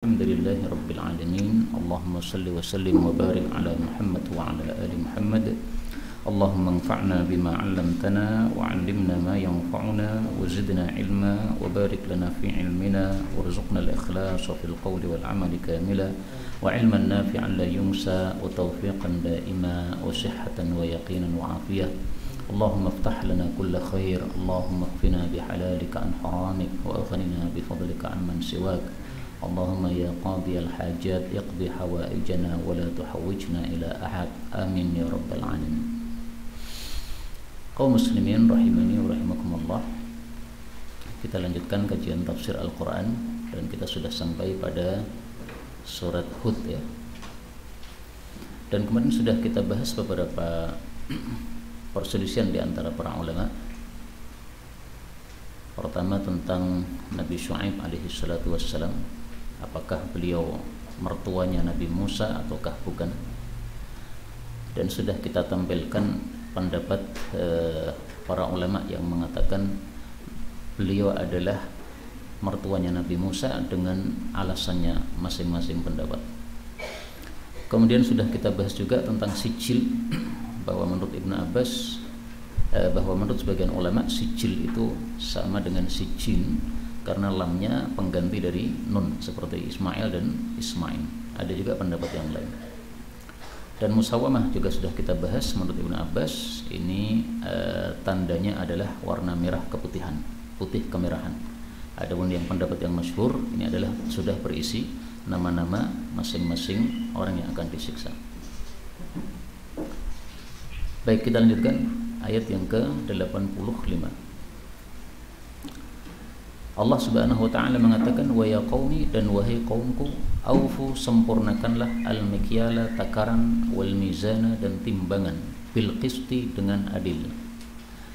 Alhamdulillahi Rabbil Alamin. Allahumma salli wa sallim wa barik ala Muhammad wa ala ali Muhammad. Allahumma anfa'na bima 'allamtana wa 'allimna ma yanfa'una wa zidna ilma wa barik lana fi ilmina warzuqna al-ikhlas fil qawli wal 'amali kamila wa 'ilman nafi'an la yunsa wa tawfiqan daima wa sihhatan wa yaqinan wa 'afiyah. Allahumma iftah lana kulla khair. Allahumma qfina bihalalika an haramik wa aghnina bifadlika amman siwak. Allahumma ya qadiyal hajat iqdi hawaijana wa la tuhawwijna ila ahad. Amin ya rabbal alamin. Kaum muslimin rahimani wa rahimakumullah. Kita lanjutkan kajian tafsir Al-Qur'an dan kita sudah sampai pada surat Hud ya. Dan kemarin sudah kita bahas beberapa perselisihan di antara para ulama. Pertama tentang Nabi Syu'aib alaihi salatu wassalam, apakah beliau mertuanya Nabi Musa ataukah bukan. Dan sudah kita tampilkan pendapat para ulama yang mengatakan beliau adalah mertuanya Nabi Musa dengan alasannya masing-masing pendapat. Kemudian sudah kita bahas juga tentang sijil, bahwa menurut Ibnu Abbas, bahwa menurut sebagian ulama sijil itu sama dengan sijin karena lamnya pengganti dari nun seperti Ismail dan Ismail. Ada juga pendapat yang lain. Dan musawamah juga sudah kita bahas. Menurut Ibnu Abbas ini tandanya adalah warna merah keputihan, putih kemerahan. Adapun yang pendapat yang masyhur ini adalah sudah berisi nama-nama masing-masing orang yang akan disiksa. Baik, kita lanjutkan ayat yang ke-85. Allah Subhanahu wa taala mengatakan, wa ya qaumi, dan wahai kaumku, aufu, sempurnakanlah al-mikyala, takaran, wal mizana, dan timbangan, bil qisti, dengan adil.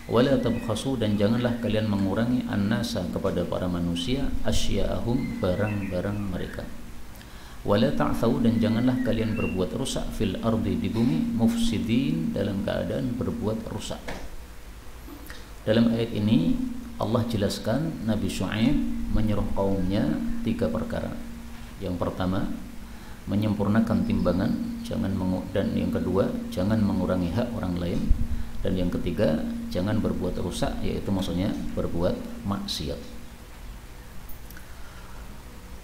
Wala tabkhasu, dan janganlah kalian mengurangi an-nasa, kepada para manusia, asya'ahum, barang-barang mereka. Wala ta'thau, dan janganlah kalian berbuat rusak fil ardi, di bumi, mufsidin, dalam keadaan berbuat rusak. Dalam ayat ini Allah jelaskan Nabi Syu'aib menyuruh kaumnya 3 perkara. Yang pertama, menyempurnakan timbangan, dan yang kedua, jangan mengurangi hak orang lain, dan yang ketiga, jangan berbuat rusak, yaitu maksudnya berbuat maksiat.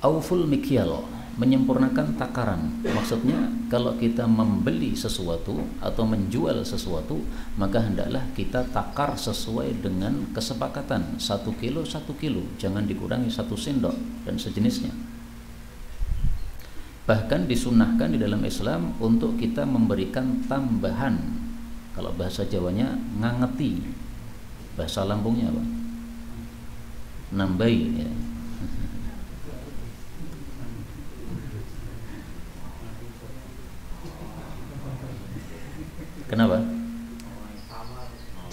Auful mikyal, menyempurnakan takaran. Maksudnya kalau kita membeli sesuatu atau menjual sesuatu, maka hendaklah kita takar sesuai dengan kesepakatan, 1 kilo 1 kilo, jangan dikurangi 1 sendok dan sejenisnya. Bahkan disunahkan di dalam Islam untuk kita memberikan tambahan. Kalau bahasa Jawanya ngangeti, bahasa Lampungnya apa? Nambai ya. Kenapa?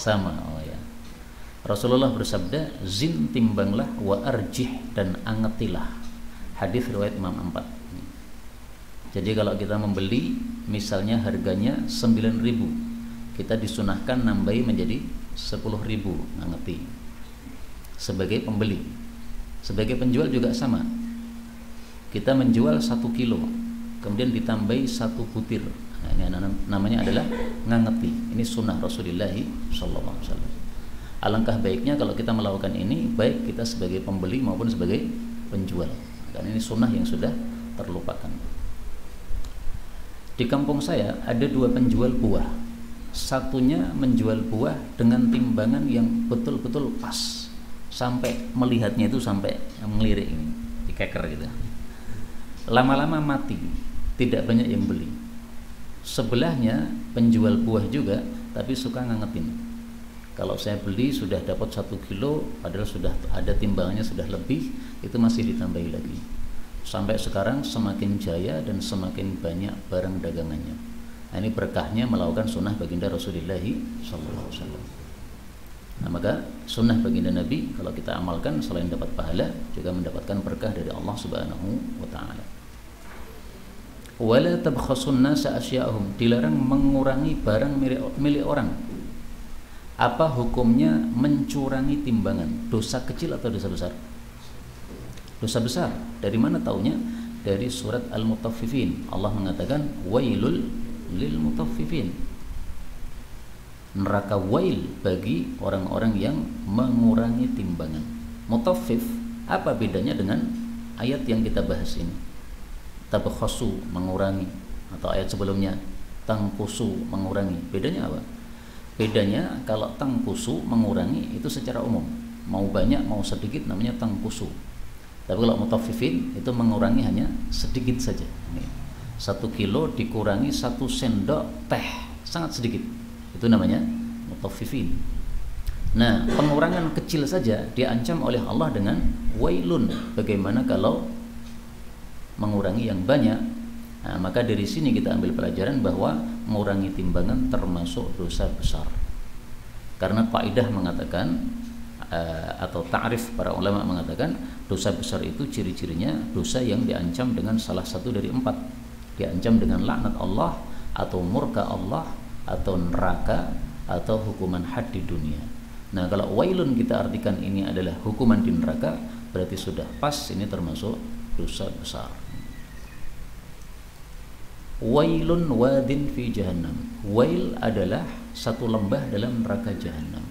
Sama. Oh ya. Rasulullah bersabda, zin, timbanglah, wa arjih, dan angetilah. Hadis riwayat Imam 4. Jadi kalau kita membeli, misalnya harganya 9.000, kita disunahkan nambahi menjadi 10.000, angeti. Sebagai pembeli. Sebagai penjual juga sama. Kita menjual 1 kilo, kemudian ditambahi 1 butir. Nah, ini namanya adalah ngangeti. Ini sunnah Rasulullah SAW. Alangkah baiknya kalau kita melakukan ini, baik kita sebagai pembeli maupun sebagai penjual. Dan ini sunnah yang sudah terlupakan. Di kampung saya ada 2 penjual buah. Satunya menjual buah dengan timbangan yang betul-betul pas, sampai melihatnya itu sampai ngelirik ini, dikeker gitu. Lama-lama mati, tidak banyak yang beli. Sebelahnya penjual buah juga, tapi suka ngangetin. Kalau saya beli sudah dapat 1 kilo, padahal sudah ada timbangannya sudah lebih, itu masih ditambahi lagi. Sampai sekarang semakin jaya dan semakin banyak barang dagangannya. Nah, ini berkahnya melakukan sunnah baginda Rasulullah SAW. Nah, maka sunnah baginda Nabi kalau kita amalkan, selain dapat pahala, juga mendapatkan berkah dari Allah Subhanahu wa Ta'ala. Wala tabkhasun nasa asya'ahum, dilarang mengurangi barang milik orang. Apa hukumnya mencurangi timbangan? Dosa kecil atau dosa besar? Dosa besar. Dari mana taunya? dari surat Al-Mutaffifin. Allah mengatakan wailul lil mutaffifin. Neraka wail bagi orang-orang yang mengurangi timbangan. Mutaffif, apa bedanya dengan ayat yang kita bahas ini? Tabakhasu, mengurangi, atau ayat sebelumnya tangkusu, mengurangi. Bedanya apa? Bedanya kalau tangkusu, mengurangi, itu secara umum, mau banyak mau sedikit namanya tangkusu. Tapi kalau mutaffifin itu mengurangi hanya sedikit saja. 1 kilo dikurangi 1 sendok teh, sangat sedikit, itu namanya mutaffifin. Nah, pengurangan kecil saja diancam oleh Allah dengan wailun. Bagaimana kalau mengurangi yang banyak? Nah, maka dari sini kita ambil pelajaran bahwa mengurangi timbangan termasuk dosa besar. Karena kaidah mengatakan atau ta'rif para ulama mengatakan dosa besar itu ciri-cirinya dosa yang diancam dengan salah satu dari 4. Diancam dengan laknat Allah, atau murka Allah, atau neraka, atau hukuman had di dunia. Nah, kalau wailun kita artikan ini adalah hukuman di neraka, berarti sudah pas ini termasuk dosa besar. Wailun wadin fi jahannam. Wail adalah satu lembah dalam neraka jahannam.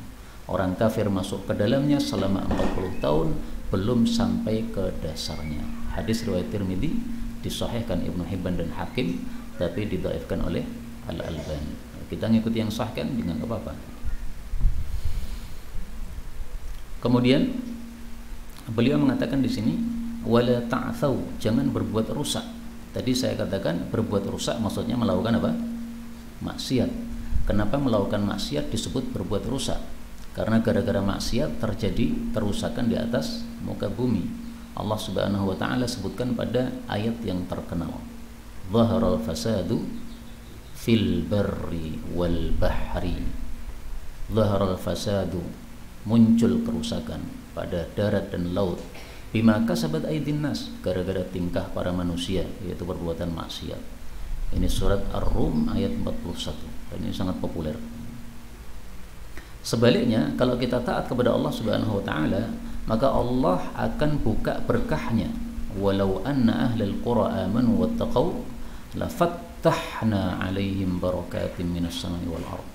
Orang kafir masuk ke dalamnya selama 40 tahun belum sampai ke dasarnya. Hadis riwayat Tirmidzi, disahihkan Ibnu Hibban dan Hakim, tapi didhaifkan oleh Al-Albani. Kita ngikuti yang sah kan, dengan apa-apa. Kemudian beliau mengatakan di sini wala ta'thau, jangan berbuat rusak. Tadi saya katakan berbuat rusak maksudnya melakukan apa? Maksiat. Kenapa melakukan maksiat disebut berbuat rusak? Karena gara-gara maksiat terjadi kerusakan di atas muka bumi. Allah Subhanahu wa taala sebutkan pada ayat yang terkenal. Zaharal fasadu fil barri wal bahri. Zaharal fasadu, muncul kerusakan pada darat dan laut. Bima kasabat aydin nas, gara-gara tingkah para manusia, yaitu perbuatan maksiat. Ini surat Ar-Rum ayat 41, dan ini sangat populer. Sebaliknya, kalau kita taat kepada Allah Subhanahu wa taala, maka Allah akan buka berkahnya. Walau anna ahlal qura amanu wattaqau lafattahna 'alaihim barakatim minas samai wal ardh.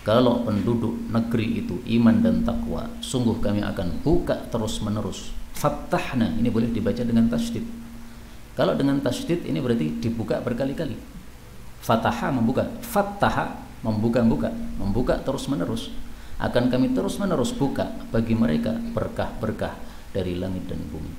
Kalau penduduk negeri itu iman dan takwa, sungguh kami akan buka terus-menerus. Fattahna ini boleh dibaca dengan tasydid. Kalau dengan tasydid ini berarti dibuka berkali-kali. Fataha membuka, fattaha membuka-buka, membuka terus-menerus. Akan kami terus-menerus buka bagi mereka berkah-berkah dari langit dan bumi.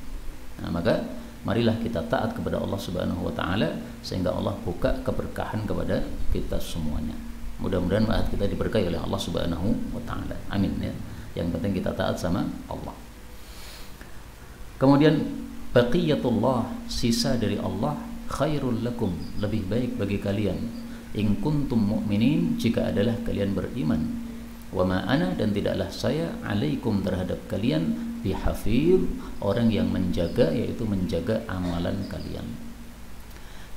Nah, maka marilah kita taat kepada Allah Subhanahu wa taala sehingga Allah buka keberkahan kepada kita semuanya. Mudah-mudahan kita diberkahi oleh Allah Subhanahu wa taala. Amin ya. Yang penting kita taat sama Allah. Kemudian baqiyatullah, sisa dari Allah, khairul lakum, lebih baik bagi kalian. In kuntum mu'minin, jika adalah kalian beriman. Wa ma ana, dan tidaklah saya, alaikum, terhadap kalian, bihafiz, orang yang menjaga, yaitu menjaga amalan kalian.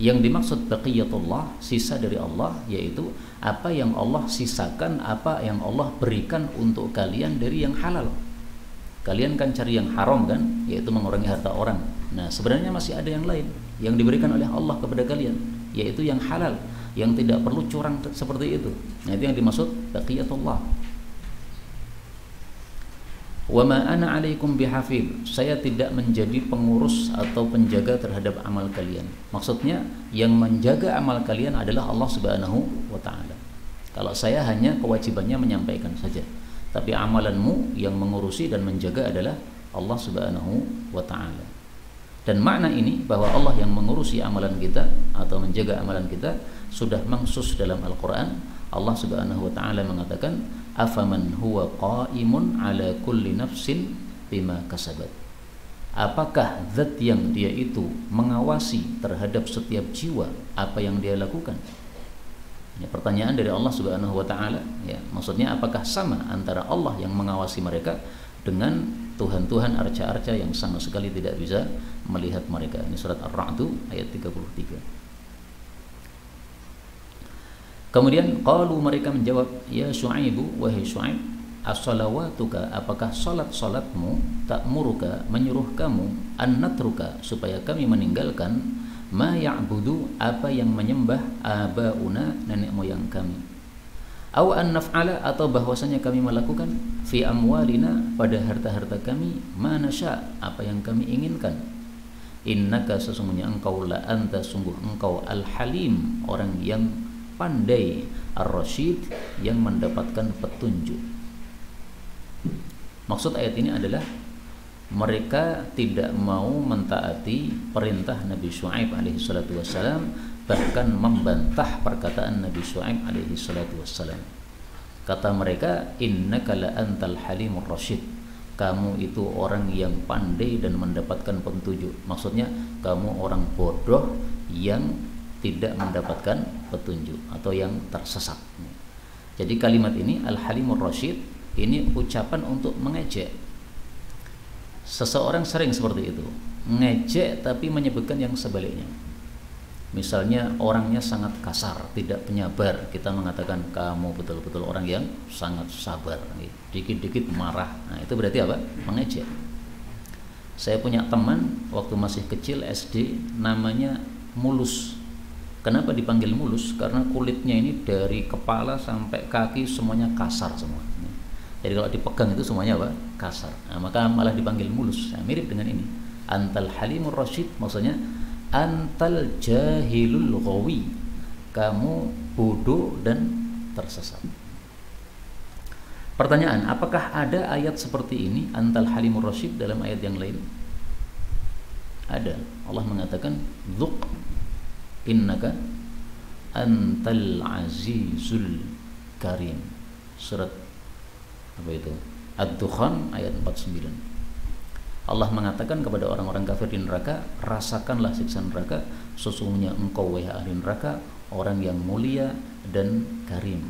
Yang dimaksud baqiyatullah, sisa dari Allah, yaitu apa yang Allah sisakan, apa yang Allah berikan untuk kalian dari yang halal. Kalian kan cari yang haram kan, yaitu mengurangi harta orang. Nah, sebenarnya masih ada yang lain yang diberikan oleh Allah kepada kalian, yaitu yang halal, yang tidak perlu curang seperti itu. Nah, itu yang dimaksud baqiyatullah. Wa ma ana 'alaikum bihafiz, saya tidak menjadi pengurus atau penjaga terhadap amal kalian. Maksudnya yang menjaga amal kalian adalah Allah Subhanahu wa taala. Kalau saya hanya kewajibannya menyampaikan saja, tapi amalanmu yang mengurusi dan menjaga adalah Allah Subhanahu wa taala. Dan makna ini bahwa Allah yang mengurusi amalan kita atau menjaga amalan kita sudah mangsus dalam Al-Qur'an. Allah Subhanahu wa taala mengatakan, afaman huwa qaimun ala kulli nafsin bima kasabat. Apakah zat yang dia itu mengawasi terhadap setiap jiwa apa yang dia lakukan? Ya, pertanyaan dari Allah Subhanahu wa taala, ya, maksudnya apakah sama antara Allah yang mengawasi mereka dengan tuhan-tuhan arca-arca yang sama sekali tidak bisa melihat mereka. Ini surat Ar-Ra'd ayat 33. Kemudian qalu, mereka menjawab, ya Syu'aibu, wahai Syu'aib, as-salawatuka, apakah salat-salatmu, ta'muruka, menyuruh kamu, an natruka, supaya kami meninggalkan, ma ya'budu, apa yang menyembah, abauna, nenek moyang kami, au an naf'ala, atau bahwasanya kami melakukan, fi amwalina, pada harta-harta kami, ma nasya, apa yang kami inginkan. Innaka, sesungguhnya engkau, la anta, sungguh engkau, al-halim, orang yang pandai, ar-rasyid, yang mendapatkan petunjuk. Maksud ayat ini adalah mereka tidak mau mentaati perintah Nabi Syuaib alaihi salatu wassalam, bahkan membantah perkataan Nabi Syuaib alaihi salatu wassalam. Kata mereka, innaka la antal halimur rasyid, kamu itu orang yang pandai dan mendapatkan petunjuk. Maksudnya kamu orang bodoh yang tidak mendapatkan petunjuk atau yang tersesat. Jadi kalimat ini al-halimur rasyid ini ucapan untuk mengejek. Seseorang sering seperti itu, ngejek tapi menyebutkan yang sebaliknya. Misalnya orangnya sangat kasar, tidak penyabar, kita mengatakan kamu betul-betul orang yang sangat sabar, dikit-dikit marah. Nah, itu berarti apa? Mengejek. Saya punya teman waktu masih kecil SD, namanya Mulus. Kenapa dipanggil Mulus? Karena kulitnya ini dari kepala sampai kaki semuanya kasar semua. Jadi kalau dipegang itu semuanya apa? Kasar. Nah, maka malah dipanggil Mulus. Nah, mirip dengan ini. Antal halimur rasyid, maksudnya antal jahilul ghawi, kamu bodoh dan tersesat. Pertanyaan, apakah ada ayat seperti ini, antal halimur rasyid, dalam ayat yang lain? Ada. Allah mengatakan, dzuq innaka antal azizul karim. Surat apa itu? Ad-Dukhan ayat 49. Allah mengatakan kepada orang-orang kafir di neraka, rasakanlah siksa neraka, sesungguhnya engkau wahai ahli neraka orang yang mulia dan karim.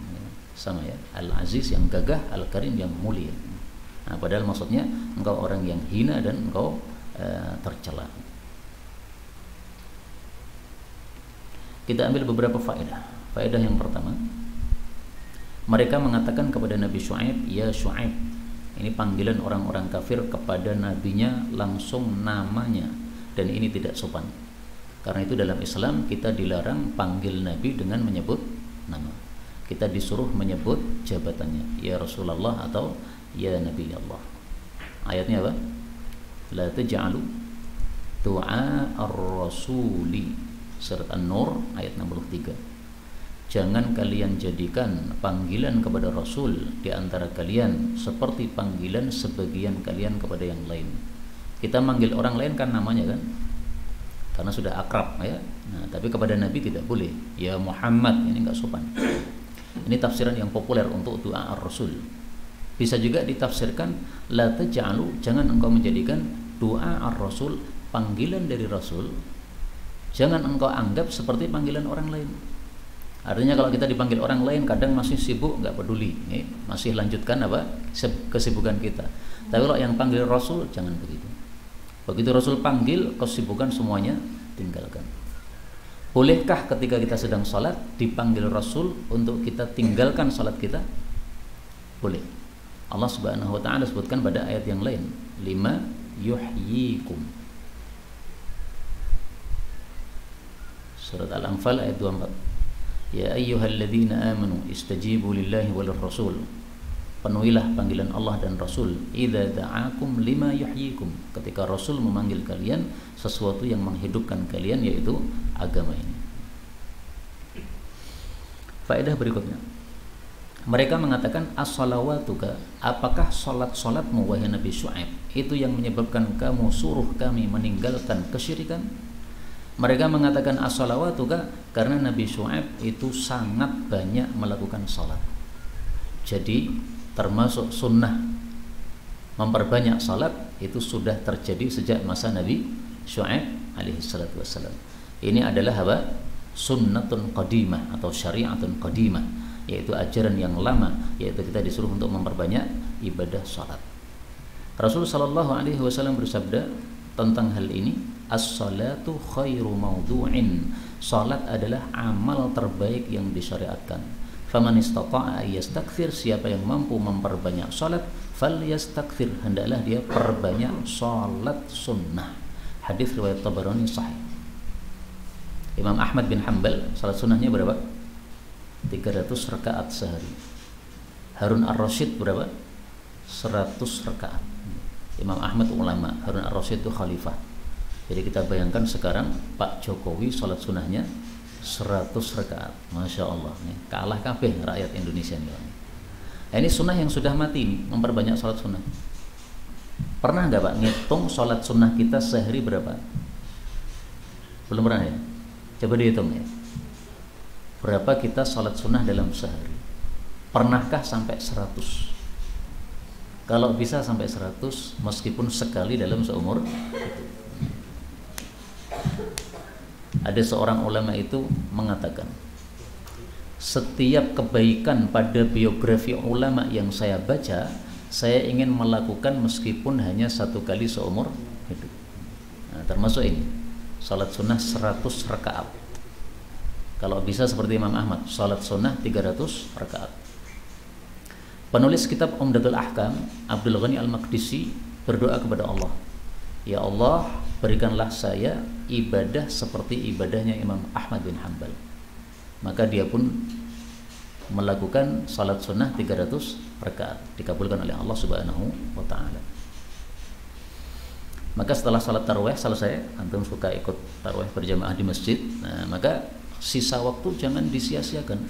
Sama ya, Al-Aziz yang gagah, Al-Karim yang mulia. Nah, padahal maksudnya engkau orang yang hina dan engkau tercela. Kita ambil beberapa faedah. Faedah yang pertama, mereka mengatakan kepada Nabi Syuaib, ya Syuaib. Ini panggilan orang-orang kafir kepada nabinya langsung namanya, dan ini tidak sopan. Karena itu dalam Islam kita dilarang panggil nabi dengan menyebut nama. Kita disuruh menyebut jabatannya, ya Rasulullah atau ya Nabi Allah. Ayatnya apa? La taj'alu du'a ar-rasuli, surat An-Nur ayat 63. Jangan kalian jadikan panggilan kepada Rasul di antara kalian seperti panggilan sebagian kalian kepada yang lain. Kita manggil orang lain kan namanya kan, karena sudah akrab ya. Nah, tapi kepada Nabi tidak boleh. Ya Muhammad, ini enggak sopan. Ini tafsiran yang populer untuk doa ar-Rasul. Bisa juga ditafsirkan la taj'alu, jangan engkau menjadikan doa ar-Rasul, panggilan dari Rasul, jangan engkau anggap seperti panggilan orang lain. Artinya kalau kita dipanggil orang lain kadang masih sibuk, nggak peduli, masih lanjutkan apa kesibukan kita. Tapi kalau yang panggil Rasul jangan begitu. Begitu Rasul panggil, kesibukan semuanya tinggalkan. Bolehkah ketika kita sedang sholat dipanggil Rasul untuk kita tinggalkan sholat kita? Boleh. Allah Subhanahu Wa Taala sebutkan pada ayat yang lain, lima yuhyikum. Surat Al-Anfal ayat 24. Ya ayyuhalladzina amanu istajibu lillahi walir rasul. Penuhilah panggilan Allah dan Rasul. Idza da'akum lima yuhyikum. Ketika Rasul memanggil kalian sesuatu yang menghidupkan kalian, yaitu agama ini. Faedah berikutnya. Mereka mengatakan as-salawatuka, apakah salat-salatmu wahai Nabi Syuaib itu yang menyebabkan kamu suruh kami meninggalkan kesyirikan? Mereka mengatakan as-salawatuka karena Nabi Syuaib itu sangat banyak melakukan salat. Jadi termasuk sunnah memperbanyak salat itu sudah terjadi sejak masa Nabi Syuaib alaihi salatu wassalam. Ini adalah apa? Sunnatun qadimah atau syari'atun qadimah, yaitu ajaran yang lama, yaitu kita disuruh untuk memperbanyak ibadah salat. Rasul sallallahu alaihi wasallam bersabda tentang hal ini, as-salatu khairu mawdu'in. Salat adalah amal terbaik yang disyariatkan. Faman istata'a yastakthir, siapa yang mampu memperbanyak salat, falyastakthir, hendaklah dia perbanyak salat sunnah. Hadis riwayat Tabarani sahih. Imam Ahmad bin Hanbal salat sunnahnya berapa? 300 rakaat sehari. Harun ar-Rasyid berapa? 100 rakaat. Imam Ahmad ulama, Harun ar-Rasyid itu khalifah. Jadi kita bayangkan sekarang Pak Jokowi salat sunnahnya 100 rakaat. Masya Allah, kalah kabeh rakyat Indonesia ini. Ini sunnah yang sudah mati nih, memperbanyak salat sunnah. Pernah nggak Pak ngitung salat sunnah kita sehari berapa? Belum pernah ya? Coba dihitung ya. Berapa kita salat sunnah dalam sehari? Pernahkah sampai 100? Kalau bisa sampai 100, meskipun sekali dalam seumur hidup. Ada seorang ulama itu mengatakan, setiap kebaikan pada biografi ulama yang saya baca, saya ingin melakukan meskipun hanya 1 kali seumur hidup. Nah, termasuk ini, salat sunnah 100 rakaat. Kalau bisa seperti Imam Ahmad, salat sunnah 300 rakaat. Penulis kitab Umdatul Ahkam, Abdul Ghani Al-Maqdisi, berdoa kepada Allah, ya Allah, berikanlah saya ibadah seperti ibadahnya Imam Ahmad bin Hanbal. Maka dia pun melakukan salat sunnah 300 rakaat, dikabulkan oleh Allah Subhanahu wa ta'ala. Maka setelah salat tarawih selesai, antum suka ikut tarawih berjamaah di masjid, nah, maka sisa waktu jangan disia-siakan,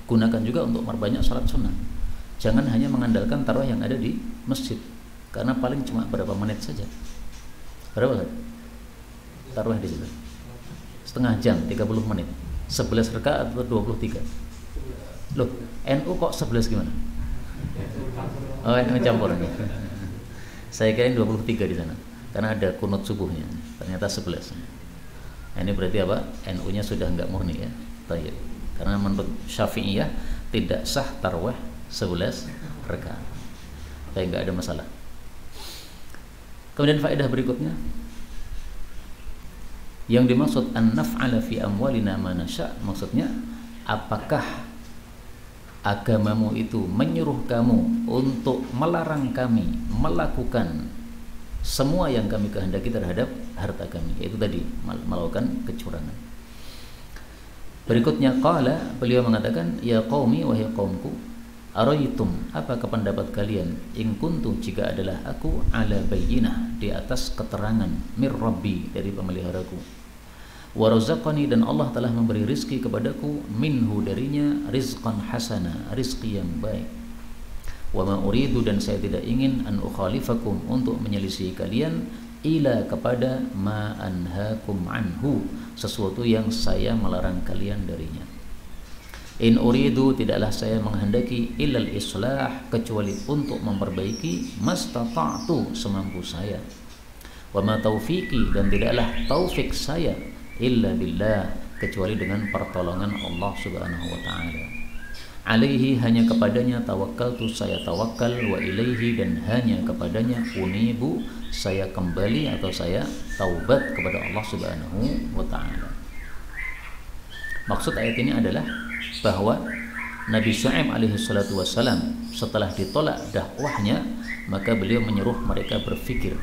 gunakan juga untuk memperbanyak salat sunnah. Jangan hanya mengandalkan tarawih yang ada di masjid, karena paling cuma berapa menit saja. Berapa tarawih di situ? Setengah jam, 30 menit. 11 rakaat atau 23? Loh, NU kok 11 gimana? Oh, NU campur. Saya kirain 23 di sana, karena ada kunut subuhnya. Ternyata 11. Nah, ini berarti apa? NU-nya sudah enggak murni ya. Tayyib. Karena menurut Syafi'iyah tidak sah tarawih 11 rakaat. Tapi enggak ada masalah. Kemudian faedah berikutnya, yang dimaksud an-naf'ala fi amwalina ma nasya', maksudnya apakah agamamu itu menyuruh kamu untuk melarang kami melakukan semua yang kami kehendaki terhadap harta kami, yaitu tadi melakukan kecurangan. Berikutnya qala, beliau mengatakan, ya qaumi, wahai qaumku, araitum, apakah pendapat kalian, in kuntu, jika adalah aku, ala bayyinah, di atas keterangan, mir rabbi, dari pemeliharaku, wa razaqani, dan Allah telah memberi rizki kepadaku, minhu, darinya, rizqan hasana, rizki yang baik, wa ma uridu, dan saya tidak ingin, an ukhalifakum, untuk menyelisihi kalian, ila, kepada ma anhakum anhu, sesuatu yang saya melarang kalian darinya. In uridu, tidaklah saya menghendaki, ilal islah, kecuali untuk memperbaiki, mastata'tu, semampu saya, wa ma taufiqi, dan tidaklah taufik saya, illa billah, kecuali dengan pertolongan Allah Subhanahu wa ta'ala. Alaihi, hanya kepadanya tawakkaltu, saya tawakal, wa ilaihi, dan hanya kepadanya unibu, saya kembali atau saya taubat kepada Allah Subhanahu wa ta'ala. Maksud ayat ini adalah bahwa Nabi Syu'aib alaihi salatu wassalam setelah ditolak dakwahnya, maka beliau menyuruh mereka berpikir,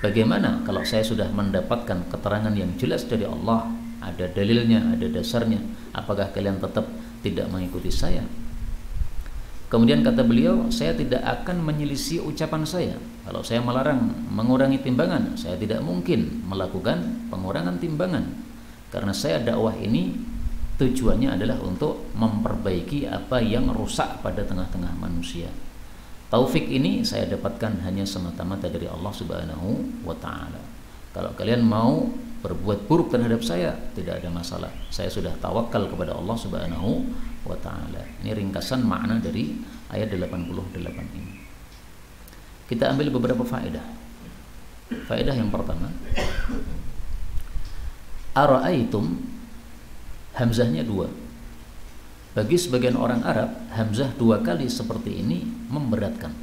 bagaimana kalau saya sudah mendapatkan keterangan yang jelas dari Allah, ada dalilnya, ada dasarnya, apakah kalian tetap tidak mengikuti saya? Kemudian kata beliau, saya tidak akan menyelisih ucapan saya. Kalau saya melarang mengurangi timbangan, saya tidak mungkin melakukan pengurangan timbangan, karena saya dakwah ini tujuannya adalah untuk memperbaiki apa yang rusak pada tengah-tengah manusia. Taufik ini saya dapatkan hanya semata-mata dari Allah Subhanahu wa ta'ala. Kalau kalian mau berbuat buruk terhadap saya, tidak ada masalah, saya sudah tawakal kepada Allah Subhanahu wa ta'ala. Ini ringkasan makna dari ayat 88 ini. Kita ambil beberapa faedah. Faedah yang pertama, ara'aitum, hamzahnya 2. Bagi sebagian orang Arab, hamzah 2 kali seperti ini memberatkan.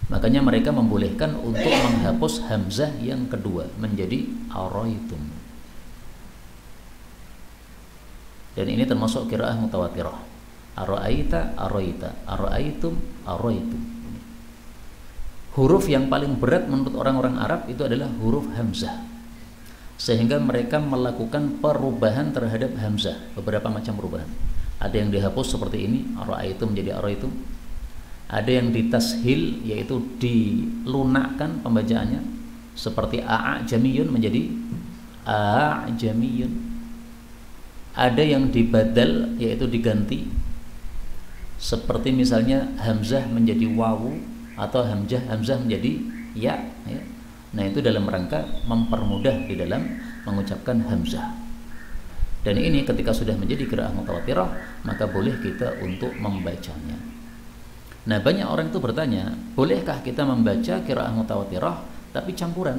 Makanya mereka membolehkan untuk menghapus hamzah yang kedua menjadi araitum. Dan ini termasuk qiraah mutawatirah. Ara'aita, araita, ara'aitum, araitum. Huruf yang paling berat menurut orang-orang Arab itu adalah huruf hamzah. Sehingga mereka melakukan perubahan terhadap hamzah, beberapa macam perubahan. Ada yang dihapus seperti ini, ara'aitum menjadi araitum. Ada yang ditashil, yaitu dilunakkan pembacaannya, seperti a'jamiyun menjadi a'jamiyun. Ada yang dibadal, yaitu diganti, seperti misalnya hamzah menjadi wawu atau hamzah menjadi ya. Nah, itu dalam rangka mempermudah di dalam mengucapkan hamzah. Dan ini ketika sudah menjadi qiraah mutawatirah, maka boleh kita untuk membacanya. Nah, banyak orang itu bertanya, bolehkah kita membaca qiraah mutawatirah tapi campuran?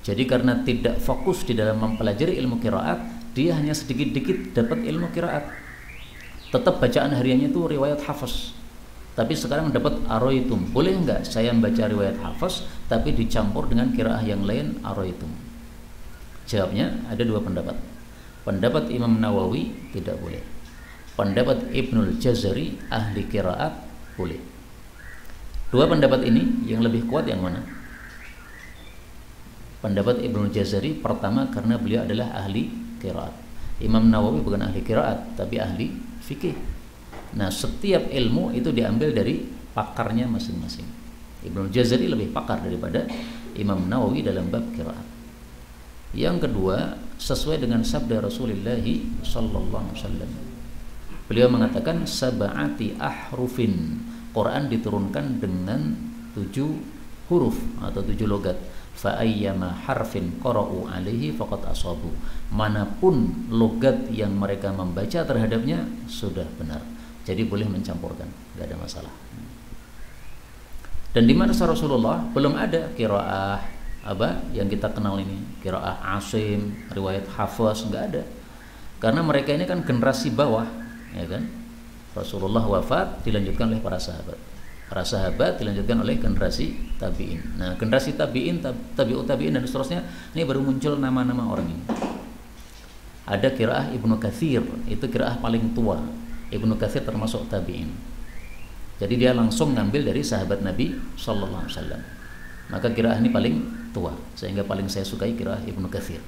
Jadi karena tidak fokus di dalam mempelajari ilmu qiraat, dia hanya sedikit-sedikit dapat ilmu qiraat. Tetap bacaan hariannya itu riwayat Hafs. Tapi sekarang dapat araitum. Boleh enggak saya membaca riwayat Hafs tapi dicampur dengan qiraah yang lain araitum? Jawabnya ada dua pendapat. Pendapat Imam Nawawi tidak boleh. Pendapat Ibnul Jazari ahli qiraat boleh. Dua pendapat ini yang lebih kuat yang mana? Pendapat Ibnul Jazari pertama karena beliau adalah ahli qiraat. Imam Nawawi bukan ahli qiraat tapi ahli fikih. Nah, setiap ilmu itu diambil dari pakarnya masing-masing. Ibnul Jazari lebih pakar daripada Imam Nawawi dalam bab qiraat. Yang kedua, sesuai dengan sabda Rasulullah sallallahu alaihi wasallam. Beliau mengatakan sab'ati ahrufin. Quran diturunkan dengan 7 huruf atau 7 logat. Fa ayyama harfin qara'u alaihi faqad asabu. Manapun logat yang mereka membaca terhadapnya sudah benar. Jadi boleh mencampurkan, enggak ada masalah. Dan di masa Rasulullah belum ada qiraah yang kita kenal ini, qiraah Asim, riwayat Hafs, enggak ada. Karena mereka ini kan generasi bawah, ya kan? Rasulullah wafat dilanjutkan oleh para sahabat. Para sahabat dilanjutkan oleh generasi tabi'in. Nah, generasi tabi'in, tabi'ut tabi'in dan seterusnya, ini baru muncul nama-nama orang ini. Ada qiraah Ibnu Katsir, itu qiraah paling tua. Ibnu Katsir termasuk tabi'in. Jadi dia langsung ngambil dari sahabat Nabi sallallahu alaihi wasallam. Maka qiraah ini paling tua, sehingga paling saya sukai qiraah Ibnu Katsir.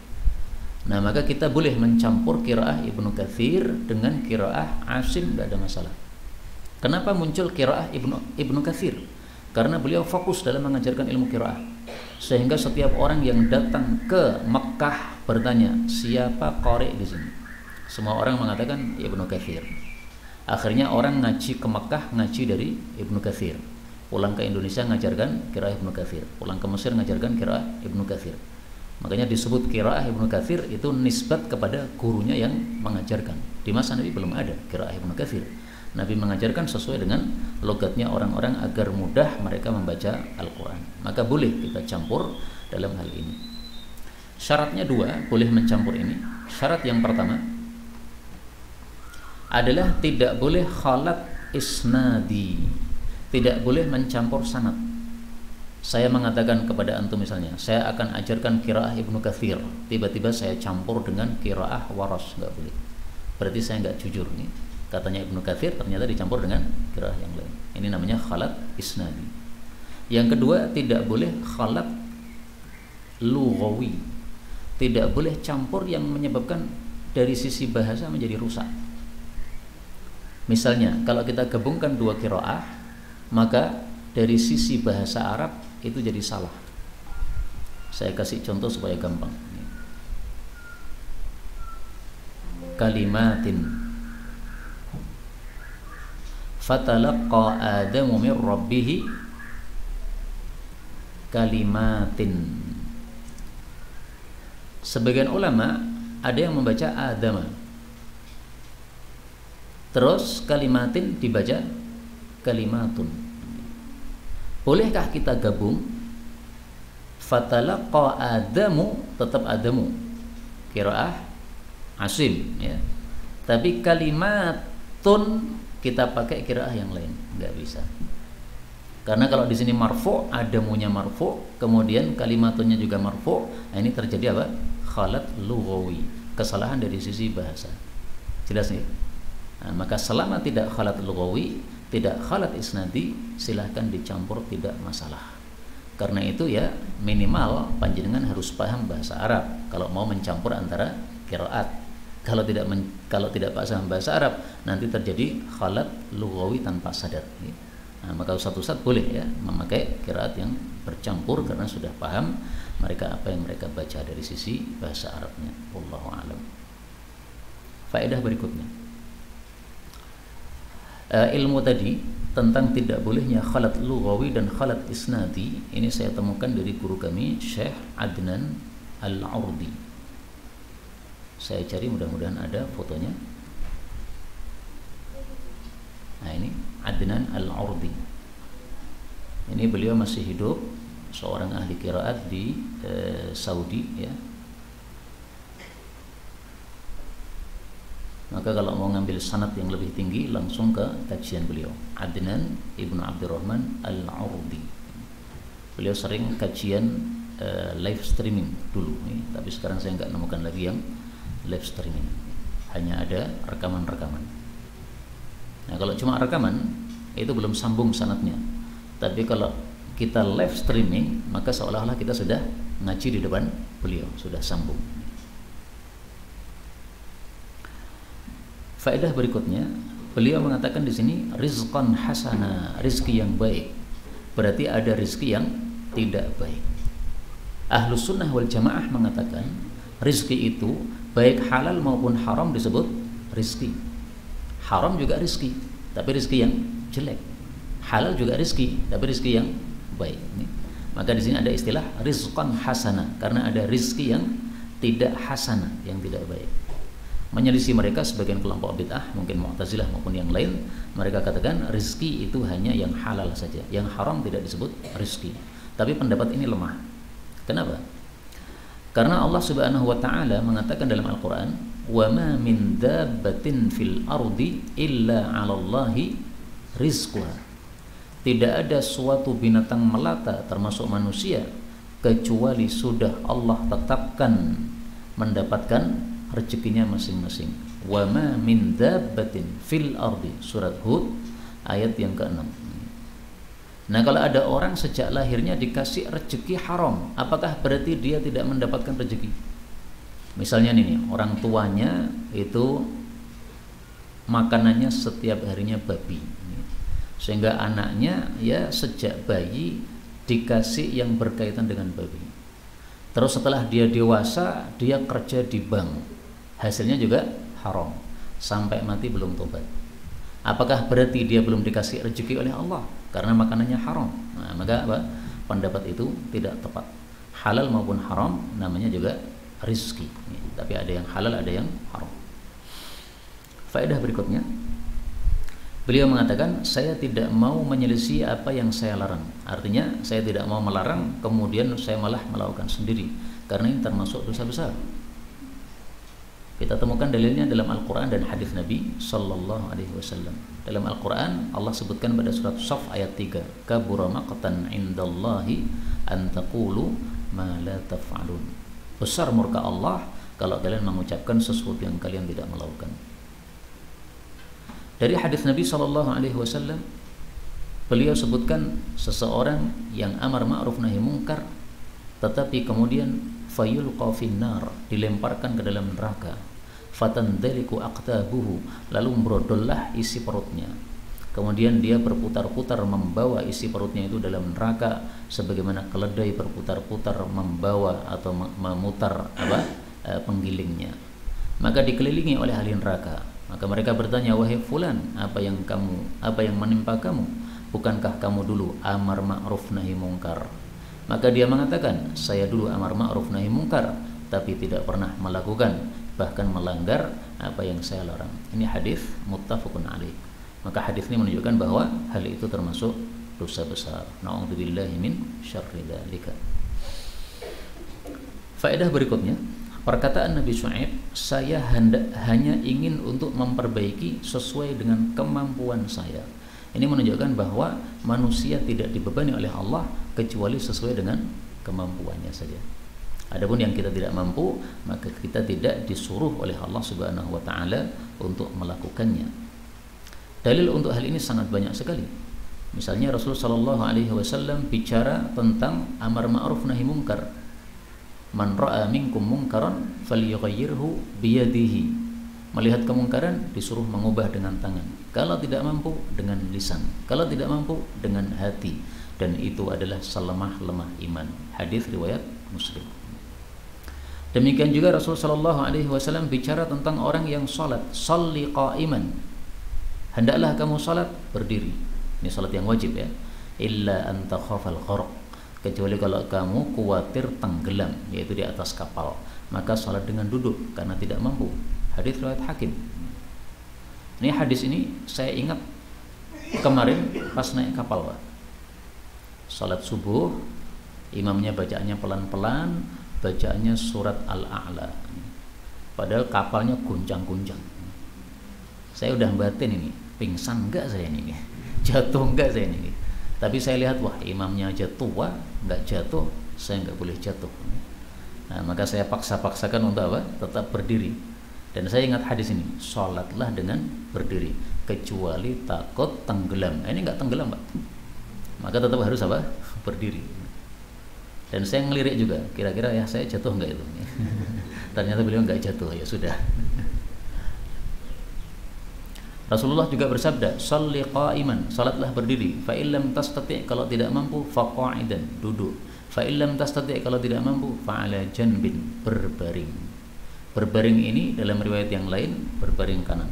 Nah, maka kita boleh mencampur qiraah Ibnu Katsir dengan qiraah Asim, enggak ada masalah. Kenapa muncul qiraah Ibnu Katsir? Karena beliau fokus dalam mengajarkan ilmu qiraah. Sehingga setiap orang yang datang ke Mekah bertanya, siapa qari di sini? Semua orang mengatakan Ibnu Katsir. Akhirnya orang ngaji ke Mekah ngaji dari Ibnu Katsir. Pulang ke Indonesia ngajarkan qiraah Ibnu Katsir. Pulang ke Mesir ngajarkan qiraah Ibnu Katsir. Makanya disebut qiraah Ibnu Katsir itu nisbat kepada gurunya yang mengajarkan. Di masa Nabi belum ada qiraah Ibnu Katsir. Nabi mengajarkan sesuai dengan logatnya orang-orang agar mudah mereka membaca Al-Quran. Maka boleh kita campur dalam hal ini. Syaratnya 2, boleh mencampur ini. Syarat yang pertama adalah tidak boleh khalat isnadi, tidak boleh mencampur sanad. Saya mengatakan kepada antum misalnya, saya akan ajarkan qiraah Ibnu Katsir, tiba-tiba saya campur dengan qiraah Waras, enggak boleh. Berarti saya enggak jujur nih. Katanya Ibnu Katsir ternyata dicampur dengan qiraah yang lain. Ini namanya khalat isnadi. Yang kedua, tidak boleh khalat lughawi. Tidak boleh campur yang menyebabkan dari sisi bahasa menjadi rusak. Misalnya, kalau kita gabungkan 2 qiraah, maka dari sisi bahasa Arab itu jadi salah. Saya kasih contoh supaya gampang. Kalimatin fatalaqqa Adamu min rabbih kalimatin. Sebagian ulama ada yang membaca Adama, terus kalimatin dibaca kalimatun. Bolehkah kita gabung? Fatalaqqa Adamu tetap Adamu, qiraah Asim, ya. Tapi kalimatun kita pakai qiraah yang lain, enggak bisa. Karena kalau di sini marfu, Adamunya marfu, kemudian kalimatunnya juga marfu, nah ini terjadi apa? Khalat lughawi, kesalahan dari sisi bahasa. Jelas nih? Nah, maka selama tidak khalat lughawi, tidak khalat isnadi, silahkan dicampur, tidak masalah. Karena itu ya minimal panjenengan harus paham bahasa Arab kalau mau mencampur antara qiraat. Kalau tidak paham bahasa Arab, nanti terjadi khalat lughawi tanpa sadar. Nah, maka Ustaz boleh ya memakai qiraat yang bercampur karena sudah paham mereka apa yang mereka baca dari sisi bahasa Arabnya. Wallahu a'lam. Faedah berikutnya, ilmu tadi tentang tidak bolehnya khalat lughawi dan khalat isnadi ini saya temukan dari guru kami Syekh Adnan Al-Urdi. Saya cari, mudah-mudahan ada fotonya. Nah, ini Adnan Al-Urdi. Ini beliau masih hidup, seorang ahli qiraat di Saudi ya. Maka kalau mau ngambil sanad yang lebih tinggi langsung ke kajian beliau, Adnan Ibnu Abdurrahman Al-Urdi. Beliau sering kajian live streaming dulu nih, tapi sekarang saya nggak nemukan lagi yang live streaming, hanya ada rekaman-rekaman. Nah, kalau cuma rekaman itu belum sambung sanadnya, tapi kalau kita live streaming maka seolah-olah kita sudah ngaji di depan beliau, sudah sambung. Faedah berikutnya, beliau mengatakan di sini rizqan hasana, rizki yang baik. Berarti ada rizki yang tidak baik. Ahlus sunnah wal jamaah mengatakan rizki itu baik halal maupun haram disebut rizki. Haram juga rizki, tapi rizki yang jelek. Halal juga rizki, tapi rizki yang baik. Maka di sini ada istilah rizqan hasana karena ada rizki yang tidak hasana, yang tidak baik. Menyelisih mereka sebagian kelompok bid'ah, mungkin Mu'tazilah maupun yang lain, mereka katakan rizki itu hanya yang halal saja, yang haram tidak disebut rizki. Tapi pendapat ini lemah. Kenapa? Karena Allah Subhanahu wa taala mengatakan dalam Al-Qur'an, "Wa ma min dabbatin fil ardi illa 'alallahi rizquha." Tidak ada suatu binatang melata termasuk manusia kecuali sudah Allah tetapkan mendapatkan rezekinya masing-masing. Wa ma min dabbatin fil ardi, surat Hud ayat yang ke-6. Nah, kalau ada orang sejak lahirnya dikasih rezeki haram, apakah berarti dia tidak mendapatkan rezeki? Misalnya nih, orang tuanya itu makanannya setiap harinya babi, sehingga anaknya ya sejak bayi dikasih yang berkaitan dengan babi. Terus setelah dia dewasa, dia kerja di bank, hasilnya juga haram, sampai mati belum tobat. Apakah berarti dia belum dikasih rezeki oleh Allah karena makanannya haram? Nah, maka apa? Pendapat itu tidak tepat. Halal maupun haram namanya juga rizki, tapi ada yang halal, ada yang haram. Faedah berikutnya, beliau mengatakan saya tidak mau menyelisih apa yang saya larang. Artinya saya tidak mau melarang kemudian saya malah melakukan sendiri, karena ini termasuk dosa besar. Kita temukan dalilnya dalam Al-Quran dan hadis Nabi Sallallahu Alaihi Wasallam. Dalam Al-Quran Allah sebutkan pada surat Shaf ayat 3, kabura maqtan indallahi an taqulu ma la taf'alun. Besar murka Allah kalau kalian mengucapkan sesuatu yang kalian tidak melakukan. Dari hadis Nabi Sallallahu Alaihi Wasallam, beliau sebutkan seseorang yang amar ma'ruf nahi mungkar, tetapi kemudian fayulqa finnar, dilemparkan ke dalam neraka. Fatandaliku aqtabuhu, lalu merodollah isi perutnya. Kemudian dia berputar-putar membawa isi perutnya itu dalam neraka, sebagaimana keledai berputar-putar membawa atau memutar penggilingnya. Maka dikelilingi oleh ahli neraka. Maka mereka bertanya, wahai fulan, apa yang menimpa kamu? Bukankah kamu dulu amar ma'ruf nahi mungkar? Maka dia mengatakan, saya dulu amar ma'ruf nahi mungkar, tapi tidak pernah melakukan, bahkan melanggar apa yang saya larang. Ini hadis muttafaqun alaih. Maka hadis ini menunjukkan bahwa hal itu termasuk dosa besar. Na'udzubillahi min syarri dzalika. Faedah berikutnya, perkataan Nabi Syuaib, saya hanya ingin untuk memperbaiki sesuai dengan kemampuan saya. Ini menunjukkan bahwa manusia tidak dibebani oleh Allah kecuali sesuai dengan kemampuannya saja. Adapun yang kita tidak mampu, maka kita tidak disuruh oleh Allah Subhanahu wa taala untuk melakukannya. Dalil untuk hal ini sangat banyak sekali. Misalnya Rasulullah Shallallahu Alaihi Wasallam bicara tentang amar ma'ruf nahi munkar. Man ra'a minkum munkaran falyughayyirhu biyadihi. Melihat kemungkaran disuruh mengubah dengan tangan. Kalau tidak mampu dengan lisan. Kalau tidak mampu dengan hati. Dan itu adalah selemah-lemah iman. Hadis riwayat Muslim. Demikian juga Rasulullah Shallallahu Alaihi Wasallam bicara tentang orang yang salat, shalli qa'iman. Hendaklah kamu salat berdiri. Ini salat yang wajib ya. Illa anta khafal gharq. Kecuali kalau kamu khawatir tenggelam, yaitu di atas kapal, maka salat dengan duduk karena tidak mampu. Hadis riwayat Hakim. Ini hadis ini saya ingat kemarin pas naik kapal, Pak. Salat subuh, imamnya bacaannya pelan-pelan, bacaannya surat Al-A'la. Padahal kapalnya guncang-guncang. Saya udah batin ini, pingsan enggak saya ini, jatuh enggak saya ini. Tapi saya lihat, wah imamnya aja tua, enggak jatuh, saya enggak boleh jatuh. Nah, maka saya paksa-paksakan untuk apa? Tetap berdiri. Dan saya ingat hadis ini, sholatlah dengan berdiri, kecuali takut tenggelam. Nah, ini enggak tenggelam, Pak. Maka tetap harus apa? Berdiri. Dan saya ngelirik juga, kira-kira ya saya jatuh enggak itu? Ternyata beliau enggak jatuh, ya sudah. Rasulullah juga bersabda, "Shalli qa'iman," salatlah berdiri. Fa illam tastati', kalau tidak mampu, fa qa'idan, duduk. Fa illam tastati', kalau tidak mampu, fa 'ala janbin, berbaring. Berbaring ini dalam riwayat yang lain berbaring kanan.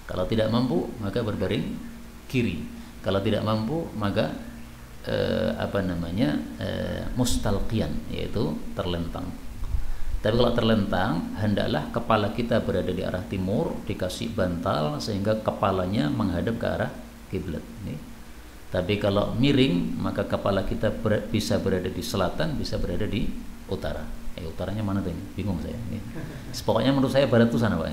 Kalau tidak mampu, maka berbaring kiri. Kalau tidak mampu, maka mustalqiyan, yaitu terlentang. Tapi kalau terlentang, hendaklah kepala kita berada di arah timur, dikasih bantal sehingga kepalanya menghadap ke arah kiblat. Tapi kalau miring, maka kepala kita bisa berada di selatan, bisa berada di utara. Utaranya mana tuh ini? Bingung saya. Pokoknya menurut saya barat itu sana, Pak.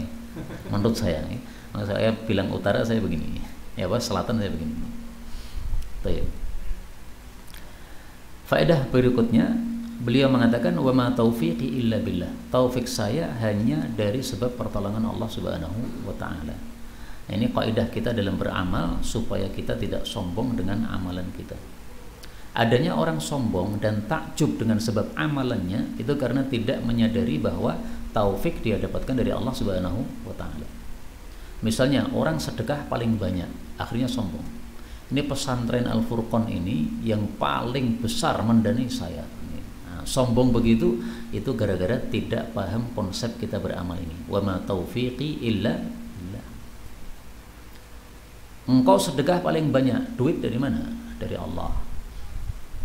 Menurut saya. Maka saya bilang utara, saya begini. Ya, Pak, selatan saya begini. Baik. Faedah berikutnya, beliau mengatakan, wa ma taufiqi illa billah. Taufik saya hanya dari sebab pertolongan Allah Subhanahu wa taala. Nah, ini kaidah kita dalam beramal supaya kita tidak sombong dengan amalan kita. Adanya orang sombong dan takjub dengan sebab amalannya itu karena tidak menyadari bahwa taufik dia dapatkan dari Allah Subhanahu wa taala. Misalnya orang sedekah paling banyak, akhirnya sombong. Ini pesantren Al-Furqan ini yang paling besar mendanai saya. Sombong begitu, itu gara-gara tidak paham konsep kita beramal ini. Wa ma taufiqi illa billah. Engkau sedekah paling banyak, duit dari mana? Dari Allah.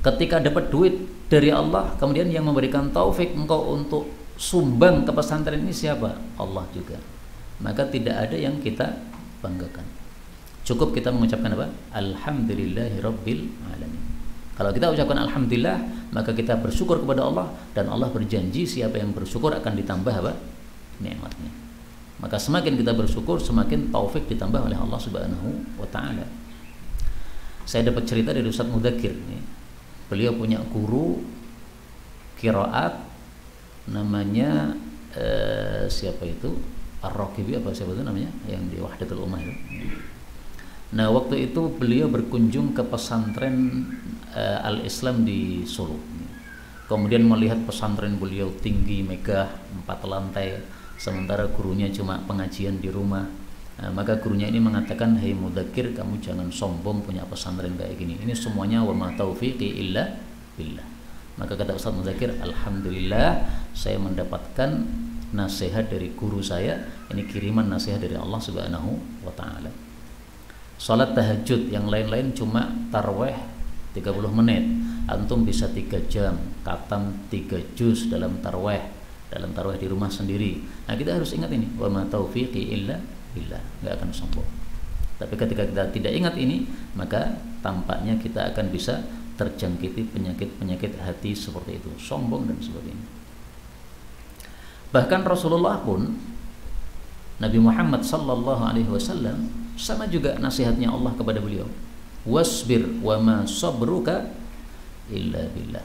Ketika dapat duit dari Allah, kemudian yang memberikan taufik engkau untuk sumbang ke pesantren ini siapa? Allah juga. Maka tidak ada yang kita banggakan. Cukup kita mengucapkan apa? Alhamdulillahirabbil alamin. Kalau kita ucapkan alhamdulillah, maka kita bersyukur kepada Allah, dan Allah berjanji siapa yang bersyukur akan ditambah apa? Nikmatnya. Maka semakin kita bersyukur, semakin taufik ditambah oleh Allah Subhanahu wa taala. Saya dapat cerita dari Ustaz Mudzakkir nih. Beliau punya guru qiraat namanya siapa itu? Ar-Raqibi apa siapa itu namanya? Yang di Wahdatul Ummah itu. Nah, waktu itu beliau berkunjung ke pesantren Al-Islam di Solo. Kemudian melihat pesantren beliau tinggi, megah, 4 lantai, sementara gurunya cuma pengajian di rumah. Nah, maka gurunya ini mengatakan, "Hei Mudzakkir, kamu jangan sombong punya pesantren kayak gini. Ini semuanya wa ma taufiqi illa billah." Maka kata Ustaz Mudzakkir, "Alhamdulillah, saya mendapatkan nasihat dari guru saya. Ini kiriman nasihat dari Allah Subhanahu wa taala." Salat tahajud yang lain-lain cuma tarawih 30 menit. Antum bisa 3 jam, khatam 3 juz dalam tarawih di rumah sendiri. Nah, kita harus ingat ini, wa ma taufiqi illa billah, enggak akan sombong. Tapi ketika kita tidak ingat ini, maka tampaknya kita akan bisa terjangkiti penyakit-penyakit hati seperti itu, sombong dan sebagainya. Bahkan Rasulullah pun, Nabi Muhammad sallallahu alaihi wasallam, sama juga nasihatnya Allah kepada beliau. Wasbir wa ma sabruka illa billah.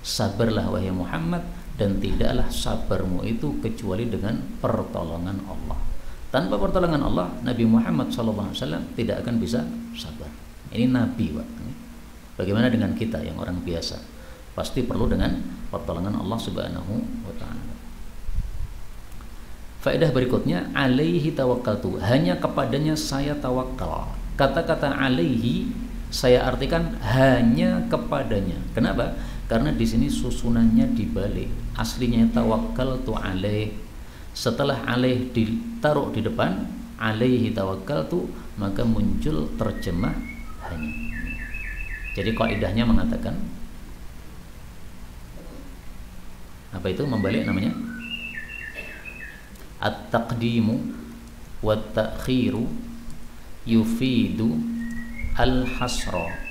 Sabarlah wahai Muhammad, dan tidaklah sabarmu itu kecuali dengan pertolongan Allah. Tanpa pertolongan Allah, Nabi Muhammad SAW tidak akan bisa sabar. Ini Nabi, Pak. Bagaimana dengan kita yang orang biasa? Pasti perlu dengan pertolongan Allah Subhanahu wa Ta'ala. Faedah berikutnya, alaihi tawakkaltu, hanya kepadanya saya tawakal. Kata-kata alaihi saya artikan hanya kepadanya. Kenapa? Karena di sini susunannya dibalik. Aslinya tawakkaltu alaih. Setelah alaih ditaruh di depan, alaihi tawakkaltu, maka muncul terjemah hanya. Jadi kaidahnya mengatakan apa itu membalik namanya? At-taqdimu wa ta'khiru yufidu al-hasra.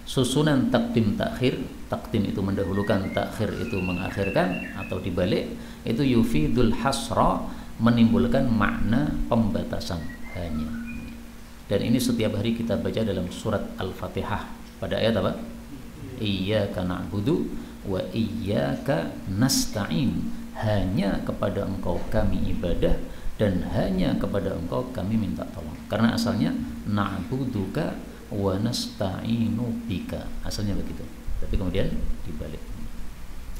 Susunan takdim takhir, takdim itu mendahulukan, takhir itu mengakhirkan atau dibalik, itu yufidul hasra, menimbulkan makna pembatasan hanya. Dan ini setiap hari kita baca dalam surat Al-Fatihah pada ayat apa? Iyyaka na'budu wa iyyaka nasta'in. Hanya kepada Engkau kami ibadah dan hanya kepada Engkau kami minta tolong. Karena asalnya na'buduka wa nasta'inu bika, asalnya begitu, tapi kemudian dibalik.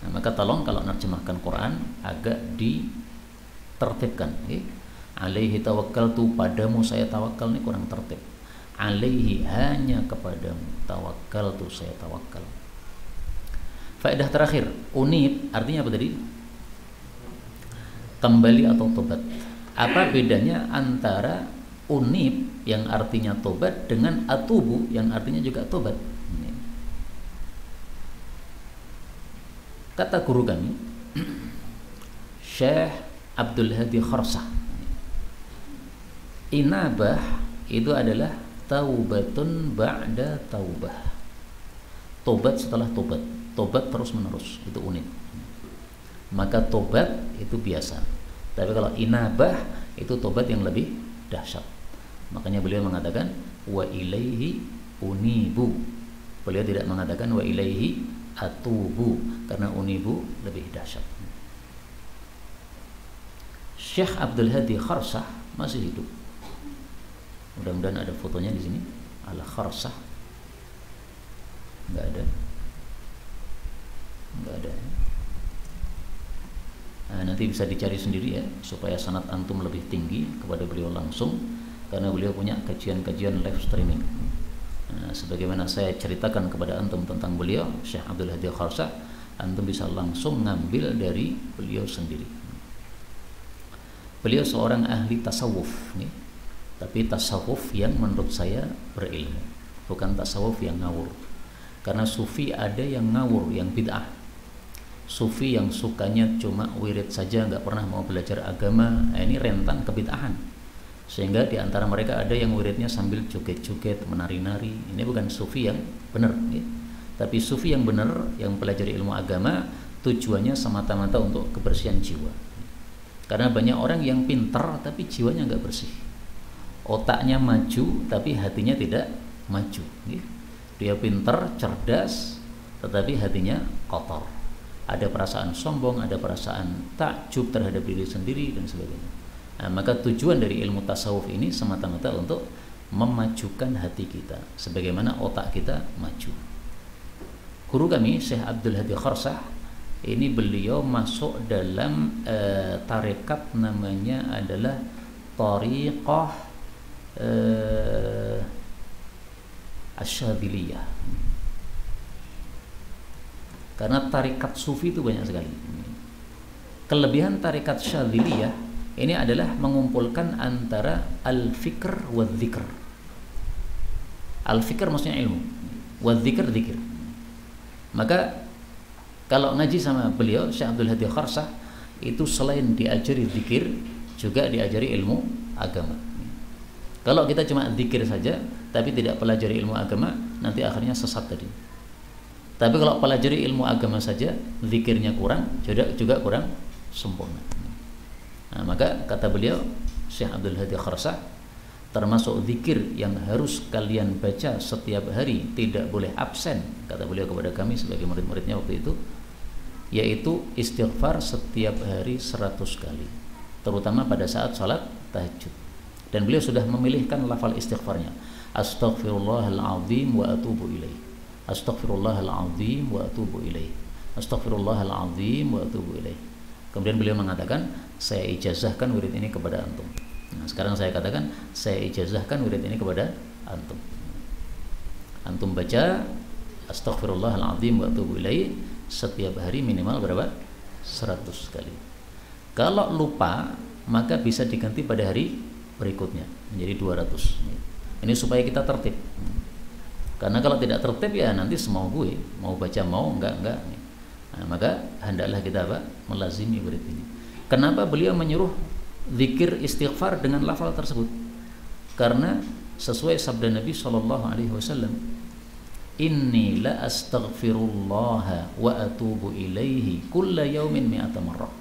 Nah, maka tolong kalau menerjemahkan Quran agak ditertibkan. Alaihi tawakkaltu, padamu saya tawakal, ini kurang tertib. Alaihi, hanya kepadamu, tawakkaltu, saya tawakal. Faedah terakhir, unib artinya apa tadi? Kembali atau tobat. Apa bedanya antara unib yang artinya tobat dengan atubu yang artinya juga tobat? Kata guru kami Syekh Abdul Hadi Kharsah, inabah itu adalah taubatun ba'da taubah. Tobat setelah tobat, tobat terus menerus, itu unib. Maka tobat itu biasa, tapi kalau inabah itu tobat yang lebih dahsyat. Makanya beliau mengatakan wa ilaihi unibu. Beliau tidak mengatakan wa ilaihi atubu, karena unibu lebih dahsyat. Syekh Abdul Hadi Kharsah masih hidup. Mudah-mudahan ada fotonya di sini. Ala Kharsah. Enggak ada. Enggak ada. Nah, nanti bisa dicari sendiri ya, supaya sanad antum lebih tinggi kepada beliau langsung, karena beliau punya kajian-kajian live streaming. Nah, sebagaimana saya ceritakan kepada antum tentang beliau, Syekh Abdul Hadi Kharsah, antum bisa langsung ngambil dari beliau sendiri. Beliau seorang ahli tasawuf nih, tapi tasawuf yang menurut saya berilmu, bukan tasawuf yang ngawur. Karena sufi ada yang ngawur, yang bid'ah. Sufi yang sukanya cuma wirid saja, nggak pernah mau belajar agama, ini rentan kebid'ahan. Sehingga di antara mereka ada yang wiridnya sambil joget-joget, menari-nari. Ini bukan sufi yang benar ya. Tapi sufi yang benar, yang pelajari ilmu agama, tujuannya semata-mata untuk kebersihan jiwa. Karena banyak orang yang pintar tapi jiwanya nggak bersih. Otaknya maju tapi hatinya tidak maju ya. Dia pintar, cerdas, tetapi hatinya kotor. Ada perasaan sombong, ada perasaan takjub terhadap diri sendiri dan sebagainya. Nah, maka tujuan dari ilmu tasawuf ini semata-mata untuk memajukan hati kita, sebagaimana otak kita maju. Guru kami Syekh Abdul Hadi Kharsah ini beliau masuk dalam tarekat namanya adalah Thariqah Asyadziliyah. Karena tarikat sufi itu banyak sekali. Kelebihan tarikat Syadziliyah ini adalah mengumpulkan antara al-fikr wa dzikr. Al-fikr maksudnya ilmu, wa dzikr dzikir. Maka kalau ngaji sama beliau Syekh Abdul Hadi Kharsah itu selain diajari dzikir juga diajari ilmu agama. Kalau kita cuma dzikir saja tapi tidak pelajari ilmu agama, nanti akhirnya sesat tadi. Tapi kalau pelajari ilmu agama saja, zikirnya kurang, juga kurang sempurna. Nah, maka kata beliau Syekh Abdul Hadi Kharsah, termasuk zikir yang harus kalian baca setiap hari, tidak boleh absen, kata beliau kepada kami sebagai murid-muridnya waktu itu, yaitu istighfar setiap hari 100 kali. terutama pada saat sholat tahajud. Dan beliau sudah memilihkan lafal istighfarnya, astaghfirullahaladzim wa atubu ilaih, astaghfirullahaladzim wa atubu ilaih, astaghfirullahaladzim wa atubu ilaih. Kemudian beliau mengatakan, saya ijazahkan wirid ini kepada antum. Nah, sekarang saya katakan, saya ijazahkan wirid ini kepada antum. Antum baca astaghfirullahaladzim wa atubu ilaih setiap hari minimal berapa? 100 kali. Kalau lupa, maka bisa diganti pada hari berikutnya menjadi 200. Ini supaya kita tertib. Karena kalau tidak tertib ya nanti semau gue, mau baca mau enggak. Nah, maka hendaklah kita melazimi wirid ini. Kenapa beliau menyuruh zikir istighfar dengan lafal tersebut? Karena sesuai sabda Nabi sallallahu alaihi wasallam, inni la astaghfirullah wa atubu ilaihi kulla yaumin mi'ata marrah.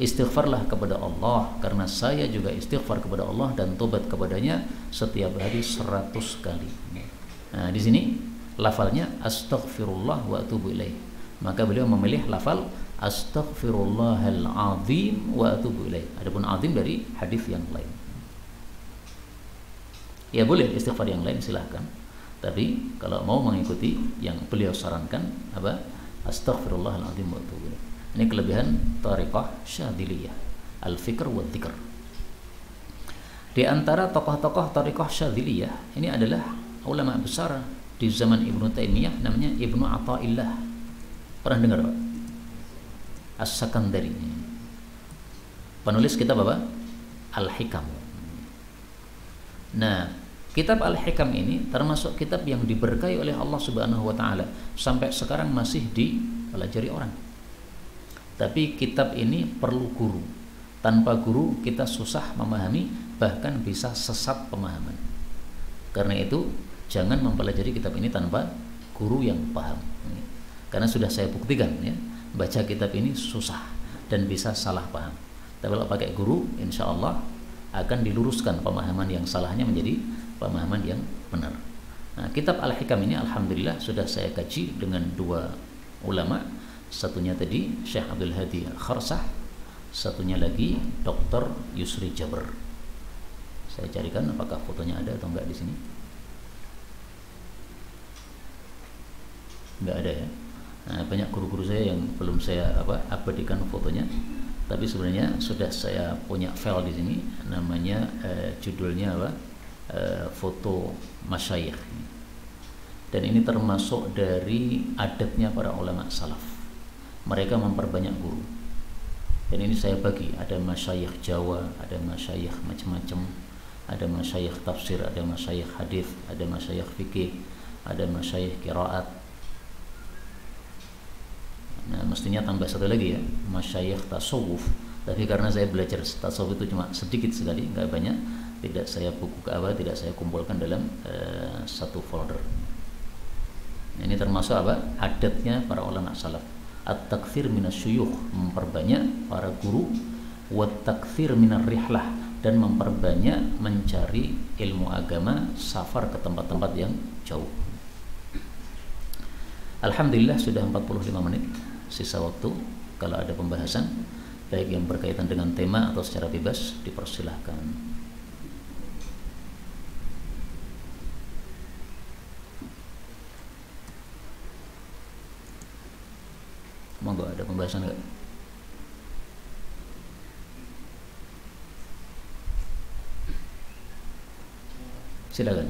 Istighfarlah kepada Allah, karena saya juga istighfar kepada Allah dan tobat kepadanya setiap hari 100 kali. Nah, di sini lafalnya astaghfirullah wa atubu ilaih. Maka beliau memilih lafal astaghfirullahal azim wa atubu ilaih. Adapun azim dari hadis yang lain. Ya boleh istighfar yang lain silahkan. Tapi kalau mau mengikuti yang beliau sarankan apa? Astaghfirullahal azim wa atubu ilaih. Ini kelebihan thariqah Syadziliyah, al-fikr wa dzikr. Di antara tokoh-tokoh thariqah Syadziliyah ini adalah ulama besar di zaman Ibnu Taimiyah, namanya Ibnu Athaillah. Pernah dengar Pak? As-Sakandari. Penulis kitab apa? Al-Hikam. Nah, kitab Al-Hikam ini termasuk kitab yang diberkahi oleh Allah Subhanahu wa taala, sampai sekarang masih dipelajari orang. Tapi kitab ini perlu guru. Tanpa guru kita susah memahami, bahkan bisa sesat pemahaman. Karena itu jangan mempelajari kitab ini tanpa guru yang paham. Karena sudah saya buktikan ya, baca kitab ini susah dan bisa salah paham. Tapi kalau pakai guru, insya Allah akan diluruskan pemahaman yang salahnya menjadi pemahaman yang benar. Nah, kitab Al-Hikam ini alhamdulillah sudah saya kaji dengan 2 ulama. Satunya tadi Syekh Abdul Hadi Kharsah, satunya lagi Dr. Yusri Jabr. Saya carikan apakah fotonya ada atau enggak di sini. Enggak ada ya. Nah, banyak guru-guru saya yang belum saya abadikan fotonya. Tapi sebenarnya sudah saya punya file di sini, namanya judulnya foto masyayikh. Dan ini termasuk dari adatnya para ulama salaf. Mereka memperbanyak guru. Dan ini saya bagi, ada masyayikh Jawa, ada masyayikh macam-macam, ada masyayikh tafsir, ada masyayikh hadis, ada masyayikh fikih, ada masyayikh qiraat. Nah, mestinya tambah satu lagi ya, masyayikh tasawuf. Tapi karena saya belajar tasawuf itu cuma sedikit sekali, nggak banyak, tidak saya tidak saya kumpulkan dalam satu folder. Ini termasuk adatnya para ulama salaf. At-takthir minasyuyukh, memperbanyak para guru, wa takthir minar rihlah, dan memperbanyak mencari ilmu agama, safar ke tempat-tempat yang jauh. Alhamdulillah sudah 45 menit sisa waktu. Kalau ada pembahasan baik yang berkaitan dengan tema atau secara bebas, dipersilahkan. Monggo, ada pembahasan enggak? Silakan.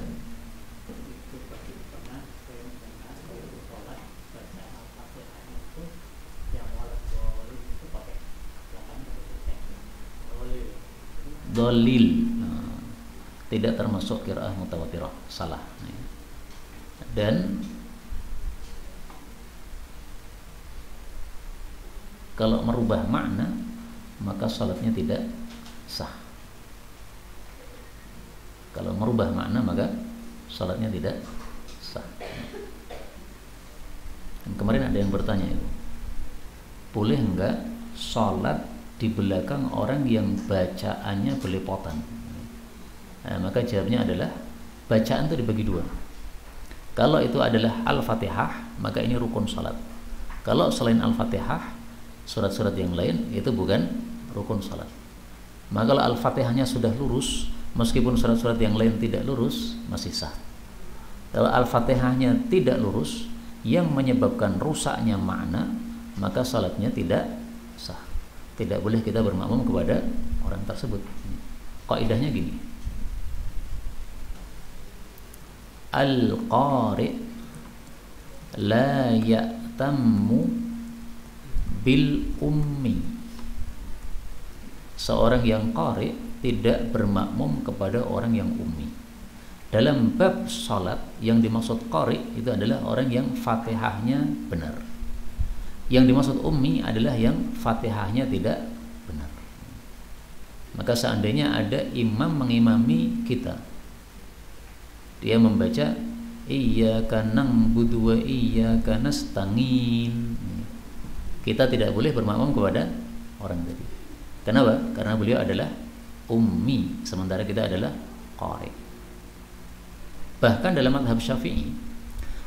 Dhalil, tidak termasuk qiraah mutawatirah, salah. Dan kalau merubah makna, maka salatnya tidak sah. Kalau merubah makna, maka salatnya tidak sah. Dan kemarin ada yang bertanya itu, boleh enggak salat di belakang orang yang bacaannya belepotan? Nah, maka jawabnya adalah bacaan itu dibagi 2. Kalau itu adalah Al-Fatihah, maka ini rukun salat. Kalau selain Al-Fatihah, surat-surat yang lain itu bukan rukun salat. Maka kalau Al-Fatihahnya sudah lurus, meskipun surat-surat yang lain tidak lurus, masih sah. Kalau Al-Fatihahnya tidak lurus, yang menyebabkan rusaknya makna, maka salatnya tidak sah. Tidak boleh kita bermakmum kepada orang tersebut. Kaidahnya gini. Al-qari' la ya'tammu bil ummi. Seorang yang qari' tidak bermakmum kepada orang yang ummi. Dalam bab salat yang dimaksud qari' itu adalah orang yang Fatihahnya benar. Yang dimaksud ummi adalah yang Fatihahnya tidak benar. Maka seandainya ada imam mengimami kita, dia membaca iyyaka na'budu wa iyyaka nasta'in, kita tidak boleh bermakmum kepada orang tadi. Kenapa? Karena beliau adalah ummi, sementara kita adalah qari. Bahkan dalam mazhab Syafi'i,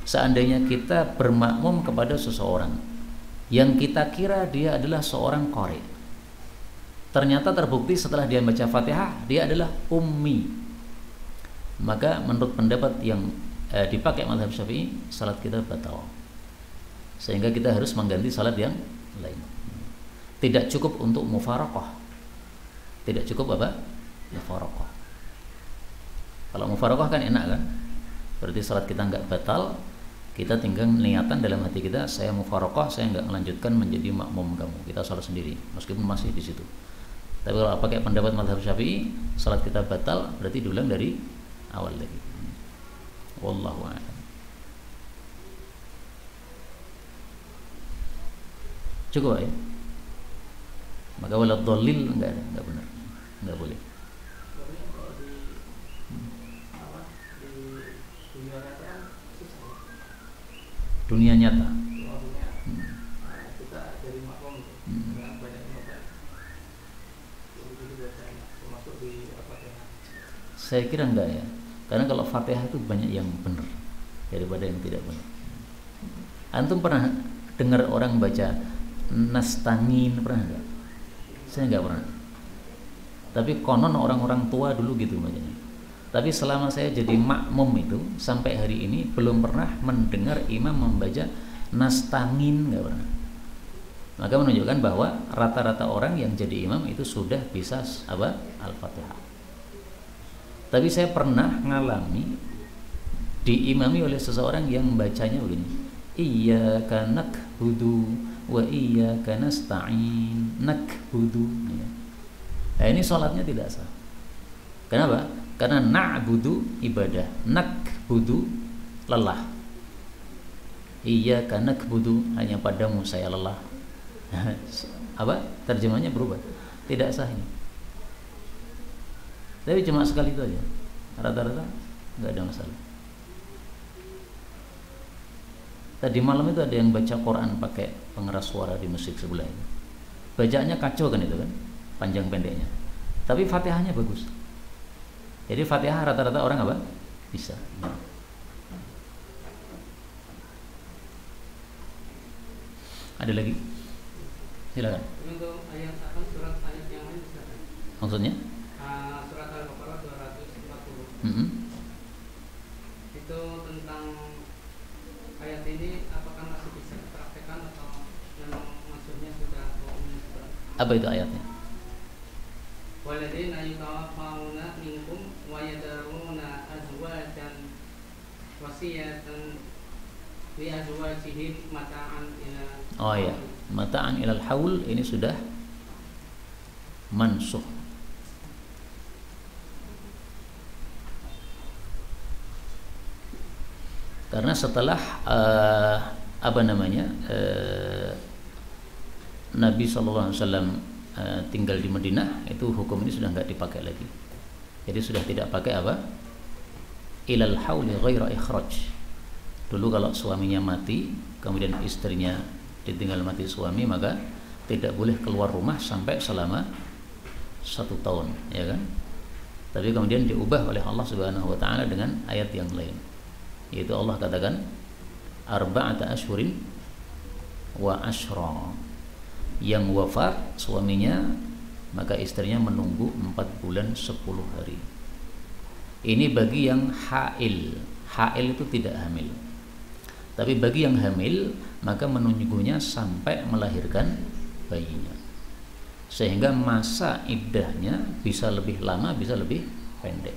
seandainya kita bermakmum kepada seseorang yang kita kira dia adalah seorang qari, ternyata terbukti setelah dia baca Fatihah dia adalah ummi, maka menurut pendapat yang dipakai mazhab Syafi'i, salat kita batal. Sehingga kita harus mengganti salat yang lain. Tidak cukup untuk mufaraqah. Tidak cukup apa? Mufaraqah. Kalau mufaraqah kan enak kan? Berarti salat kita enggak batal, kita tinggal niatan dalam hati kita, saya mufaraqah, saya enggak melanjutkan menjadi makmum kamu. Kita salat sendiri meskipun masih di situ. Tapi kalau pakai pendapat mazhab Syafi'i, salat kita batal, berarti diulang dari awal lagi. Wallahu a'lam. Cukup ya? Maka wala dhalil enggak benar. Enggak boleh. Dunia nyata. Saya kira enggak ya. Karena kalau Fatihah itu banyak yang benar daripada yang tidak benar. Antum pernah dengar orang baca nastangin, pernah enggak? Saya enggak pernah. Tapi konon orang-orang tua dulu gitu bacanya. Tapi selama saya jadi makmum itu sampai hari ini belum pernah mendengar imam membaca nastangin, enggak pernah. Maka menunjukkan bahwa rata-rata orang yang jadi imam itu sudah bisa apa? Al-Fatihah. Tapi saya pernah ngalami diimami oleh seseorang yang bacanya begini. Iyyaka na'budu wa iyyaka nasta'in. Na'budu. Nah, ini sholatnya tidak sah. Kenapa? Karena na'budu ibadah, na'budu lelah. Iyyaka na'budu, hanya padamu saya lelah. Apa? Terjemahnya berubah. Tidak sah ini. Tapi cuma sekali itu aja. Rata-rata enggak ada masalah. Tadi malam itu ada yang baca Quran pakai pengeras suara di masjid sebelah ini. Bacaannya kacau kan itu kan, panjang pendeknya. Tapi Fatihahnya bagus. Jadi Fatihah rata-rata orang apa? Bisa. Ada lagi? Silakan. Untuk ayat apa surat ayat yang lain silakan. Maksudnya? Surat Al-Baqarah 240. Itu tentang ayat ini apakah masih bisa dipraktekkan atau memang maksudnya sudah umum seperti apa itu ayatnya? Waladina yutawaffawna minkum wa yadaruna azwajan wasiyatan li azwajihim mata'an ila. Oh ya, mata'an ilal haul ini sudah mansukh. Karena setelah Nabi SAW tinggal di Madinah, itu hukum ini sudah nggak dipakai lagi. Jadi sudah tidak pakai apa? Ilal hauli ghaira ikhraj. Dulu kalau suaminya mati, kemudian istrinya ditinggal mati suami, maka tidak boleh keluar rumah sampai selama 1 tahun, ya kan? Tapi kemudian diubah oleh Allah Subhanahu wa taala dengan ayat yang lain. Yaitu Allah katakan arba'ata ashhurin wa ashra. Yang wafat suaminya maka istrinya menunggu 4 bulan 10 hari. Ini bagi yang hail. Hail itu tidak hamil. Tapi bagi yang hamil, maka menunggunya sampai melahirkan bayinya. Sehingga masa iddahnya bisa lebih lama, bisa lebih pendek.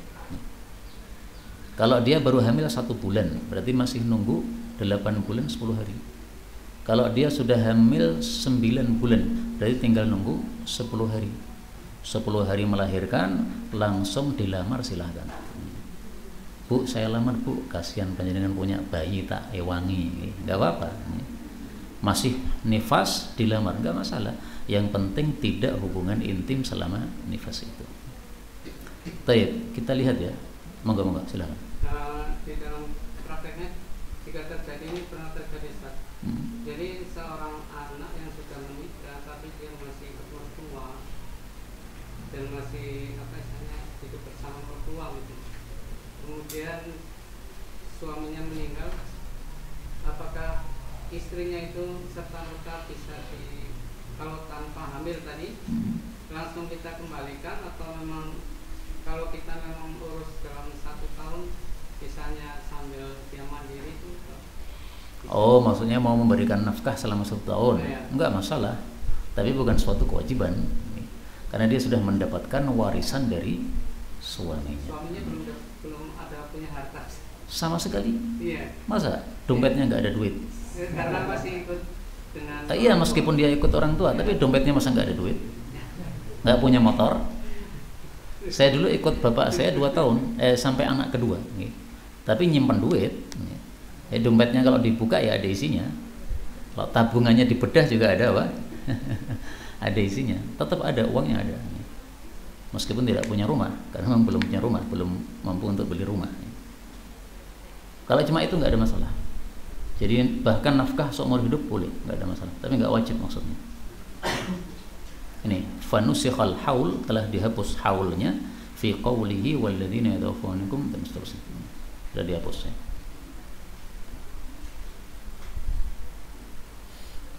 Kalau dia baru hamil 1 bulan, berarti masih nunggu 8 bulan 10 hari. Kalau dia sudah hamil 9 bulan, berarti tinggal nunggu 10 hari. 10 hari melahirkan, langsung dilamar, silahkan. Bu, saya lamar bu, kasihan panjenengan punya bayi tak ewangi, nggak apa-apa. Masih nifas dilamar, nggak masalah. Yang penting tidak hubungan intim selama nifas itu. Baik, kita lihat ya. Monggo, silakan. Di dalam prakteknya, jika terjadi ini pernah terjadi Ustaz. Jadi seorang anak yang sudah menikah tapi dia masih mertua dan masih hidup bersama mertua gitu. Kemudian suaminya meninggal, apakah istrinya itu serta merta bisa kalau tanpa hamil tadi langsung kita kembalikan, atau memang kalau kita memang urus dalam 1 tahun bisanya sambil dia mandiri itu? Oh, maksudnya mau memberikan nafkah selama 1 tahun? Ya. Enggak masalah, tapi bukan suatu kewajiban, karena dia sudah mendapatkan warisan dari suaminya. Suaminya belum ada punya harta sama sekali. Iya. Masa dompetnya nggak ada duit? Karena masih ikut dengan Iya, meskipun dia ikut orang tua, tapi dompetnya masa nggak ada duit? Nggak punya motor? Saya dulu ikut bapak saya 2 tahun, sampai anak kedua, tapi nyimpan duit. Dompetnya kalau dibuka ya ada isinya. Kalau tabungannya dibedah juga ada apa? Ada isinya. Tetap ada, uangnya ada. Meskipun tidak punya rumah, karena memang belum punya rumah, belum mampu untuk beli rumah. Kalau cuma itu nggak ada masalah. Jadi bahkan nafkah seumur hidup boleh, nggak ada masalah. Tapi nggak wajib maksudnya. Ini fanusikhal haul, telah dihapus haulnya fi qawlihi walladzina yatawaffawnakum dan seterusnya. Sudah dihapus ya.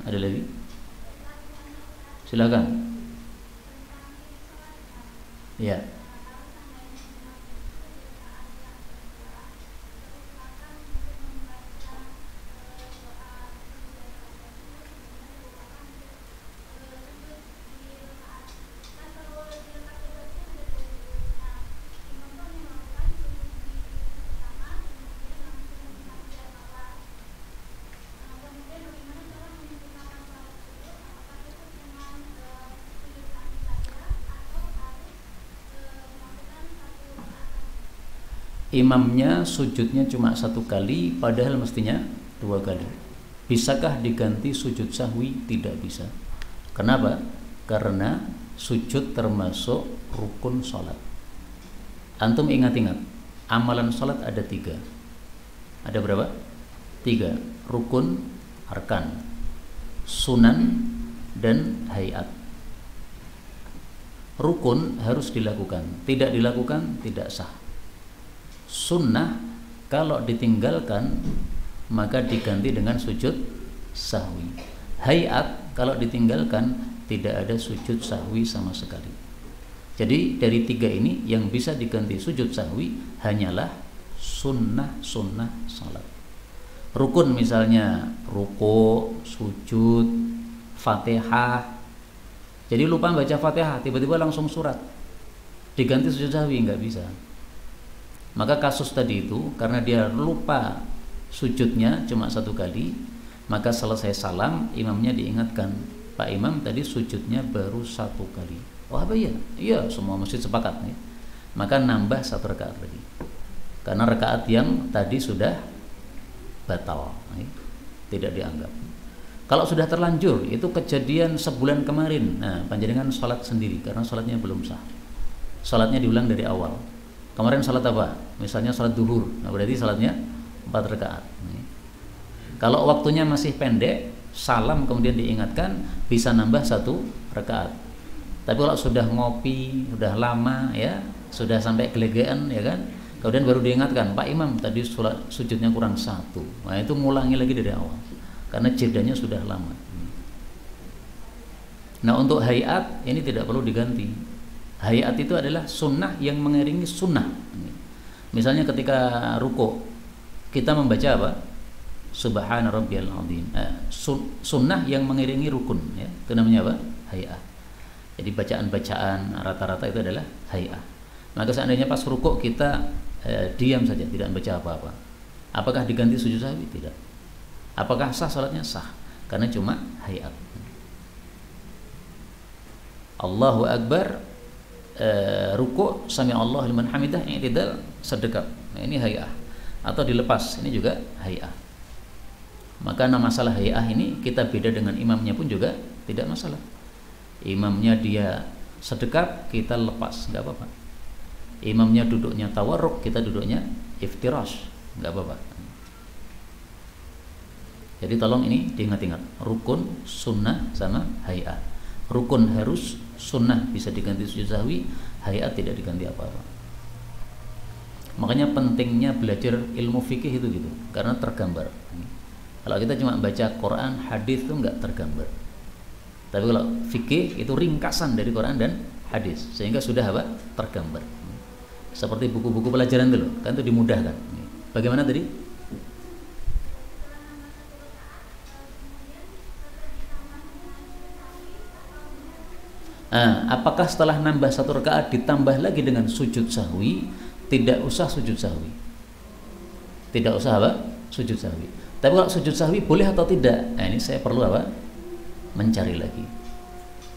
Ada lagi? Silakan. Ya. Imamnya sujudnya cuma 1 kali, padahal mestinya 2 kali. Bisakah diganti sujud sahwi? Tidak bisa. Kenapa? Karena sujud termasuk rukun sholat. Antum ingat-ingat, amalan sholat ada 3. Ada berapa? 3. Rukun, arkan, sunan, dan hayat. Rukun harus dilakukan, tidak dilakukan tidak sah. Sunnah kalau ditinggalkan maka diganti dengan sujud sahwi. Hayat kalau ditinggalkan tidak ada sujud sahwi sama sekali. Jadi dari 3 ini yang bisa diganti sujud sahwi hanyalah sunnah salat. Rukun misalnya ruku, sujud, Fatihah. Jadi lupa baca Fatihah, tiba-tiba langsung surat, diganti sujud sahwi, nggak bisa. Maka kasus tadi itu karena dia lupa sujudnya cuma 1 kali, maka selesai salam imamnya diingatkan, Pak Imam tadi sujudnya baru 1 kali. Oh apa ya? Iya, semua masjid sepakat nih. Maka nambah 1 rakaat lagi. Karena rakaat yang tadi sudah batal, tidak dianggap. Kalau sudah terlanjur, itu kejadian sebulan kemarin, nah panjenengan sholat sendiri karena sholatnya belum sah. Sholatnya diulang dari awal. Kemarin sholat apa? Misalnya sholat duhur, nah berarti sholatnya 4 rakaat. Kalau waktunya masih pendek, salam kemudian diingatkan, bisa nambah 1 rakaat. Tapi kalau sudah ngopi, sudah lama ya, sudah sampai gelegean ya kan, kemudian baru diingatkan, Pak Imam tadi sujudnya kurang 1. Nah itu ngulangi lagi dari awal, karena jedanya sudah lama. Nah, untuk hayat ini tidak perlu diganti. Hayat itu adalah sunnah yang mengiringi sunnah. Misalnya ketika ruku kita membaca apa? Subhana rabbiyal azim. Sunnah yang mengiringi rukun, ya. Itu namanya apa? Hayat. Jadi bacaan-bacaan rata-rata itu adalah hayat. Maka seandainya pas ruku kita diam saja, tidak membaca apa-apa, apakah diganti sujud sahwi? Tidak. Apakah sah salatnya? Sah, karena cuma hayat. Allahu Akbar, ruku, sami Allah liman hamidah, i'tidal, sedekap. Nah, ini hayat. Atau dilepas, ini juga hayat. Maka masalah hayat ini kita beda dengan imamnya pun juga tidak masalah. Imamnya dia sedekap, kita lepas, nggak apa-apa. Imamnya duduknya tawarruk, kita duduknya iftirash, nggak apa-apa. Jadi tolong ini diingat-ingat, rukun, sunnah, sama hayat. Rukun harus, sunnah bisa diganti sujud sahwi, hayat tidak diganti apa-apa. Makanya pentingnya belajar ilmu fikih itu gitu, karena tergambar. Kalau kita cuma baca Quran, hadis itu nggak tergambar. Tapi kalau fikih itu ringkasan dari Quran dan hadis, sehingga sudah apa? Tergambar. Seperti buku-buku pelajaran dulu, kan itu dimudahkan. Bagaimana tadi? Apakah setelah nambah satu rakaat ditambah lagi dengan sujud sahwi? Tidak usah sujud sahwi. Tidak usah apa? Sujud sahwi. Tapi kalau sujud sahwi boleh atau tidak? Nah, ini saya perlu apa? Mencari lagi.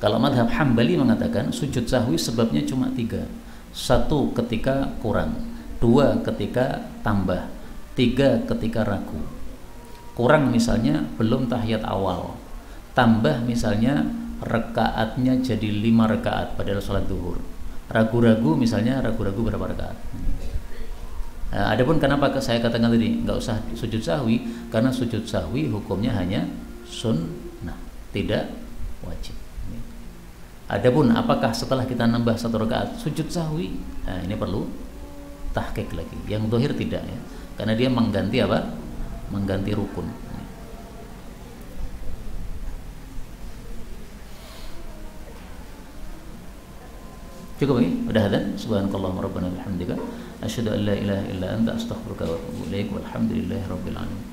Kalau madhab Hambali mengatakan sujud sahwi sebabnya cuma 3. 1 ketika kurang, 2 ketika tambah, 3 ketika ragu. Kurang misalnya belum tahiyat awal, tambah misalnya rakaatnya jadi 5 rakaat padahal sholat zuhur, ragu-ragu misalnya ragu-ragu berapa rakaat. Nah, adapun kenapa saya katakan tadi nggak usah sujud sahwi, karena sujud sahwi hukumnya hanya sunnah, tidak wajib. Adapun apakah setelah kita nambah 1 rakaat sujud sahwi, nah ini perlu tahqiq lagi. Yang zahir tidak, ya, karena dia mengganti apa? Mengganti rukun. Cukup ini? Udah adzan? Subhanakallahumma rabbana wa bihamdika asyhadu an la ilaha illa anta astaghfiruka wa atubu ilaik. Walhamdulillahirabbil alamin.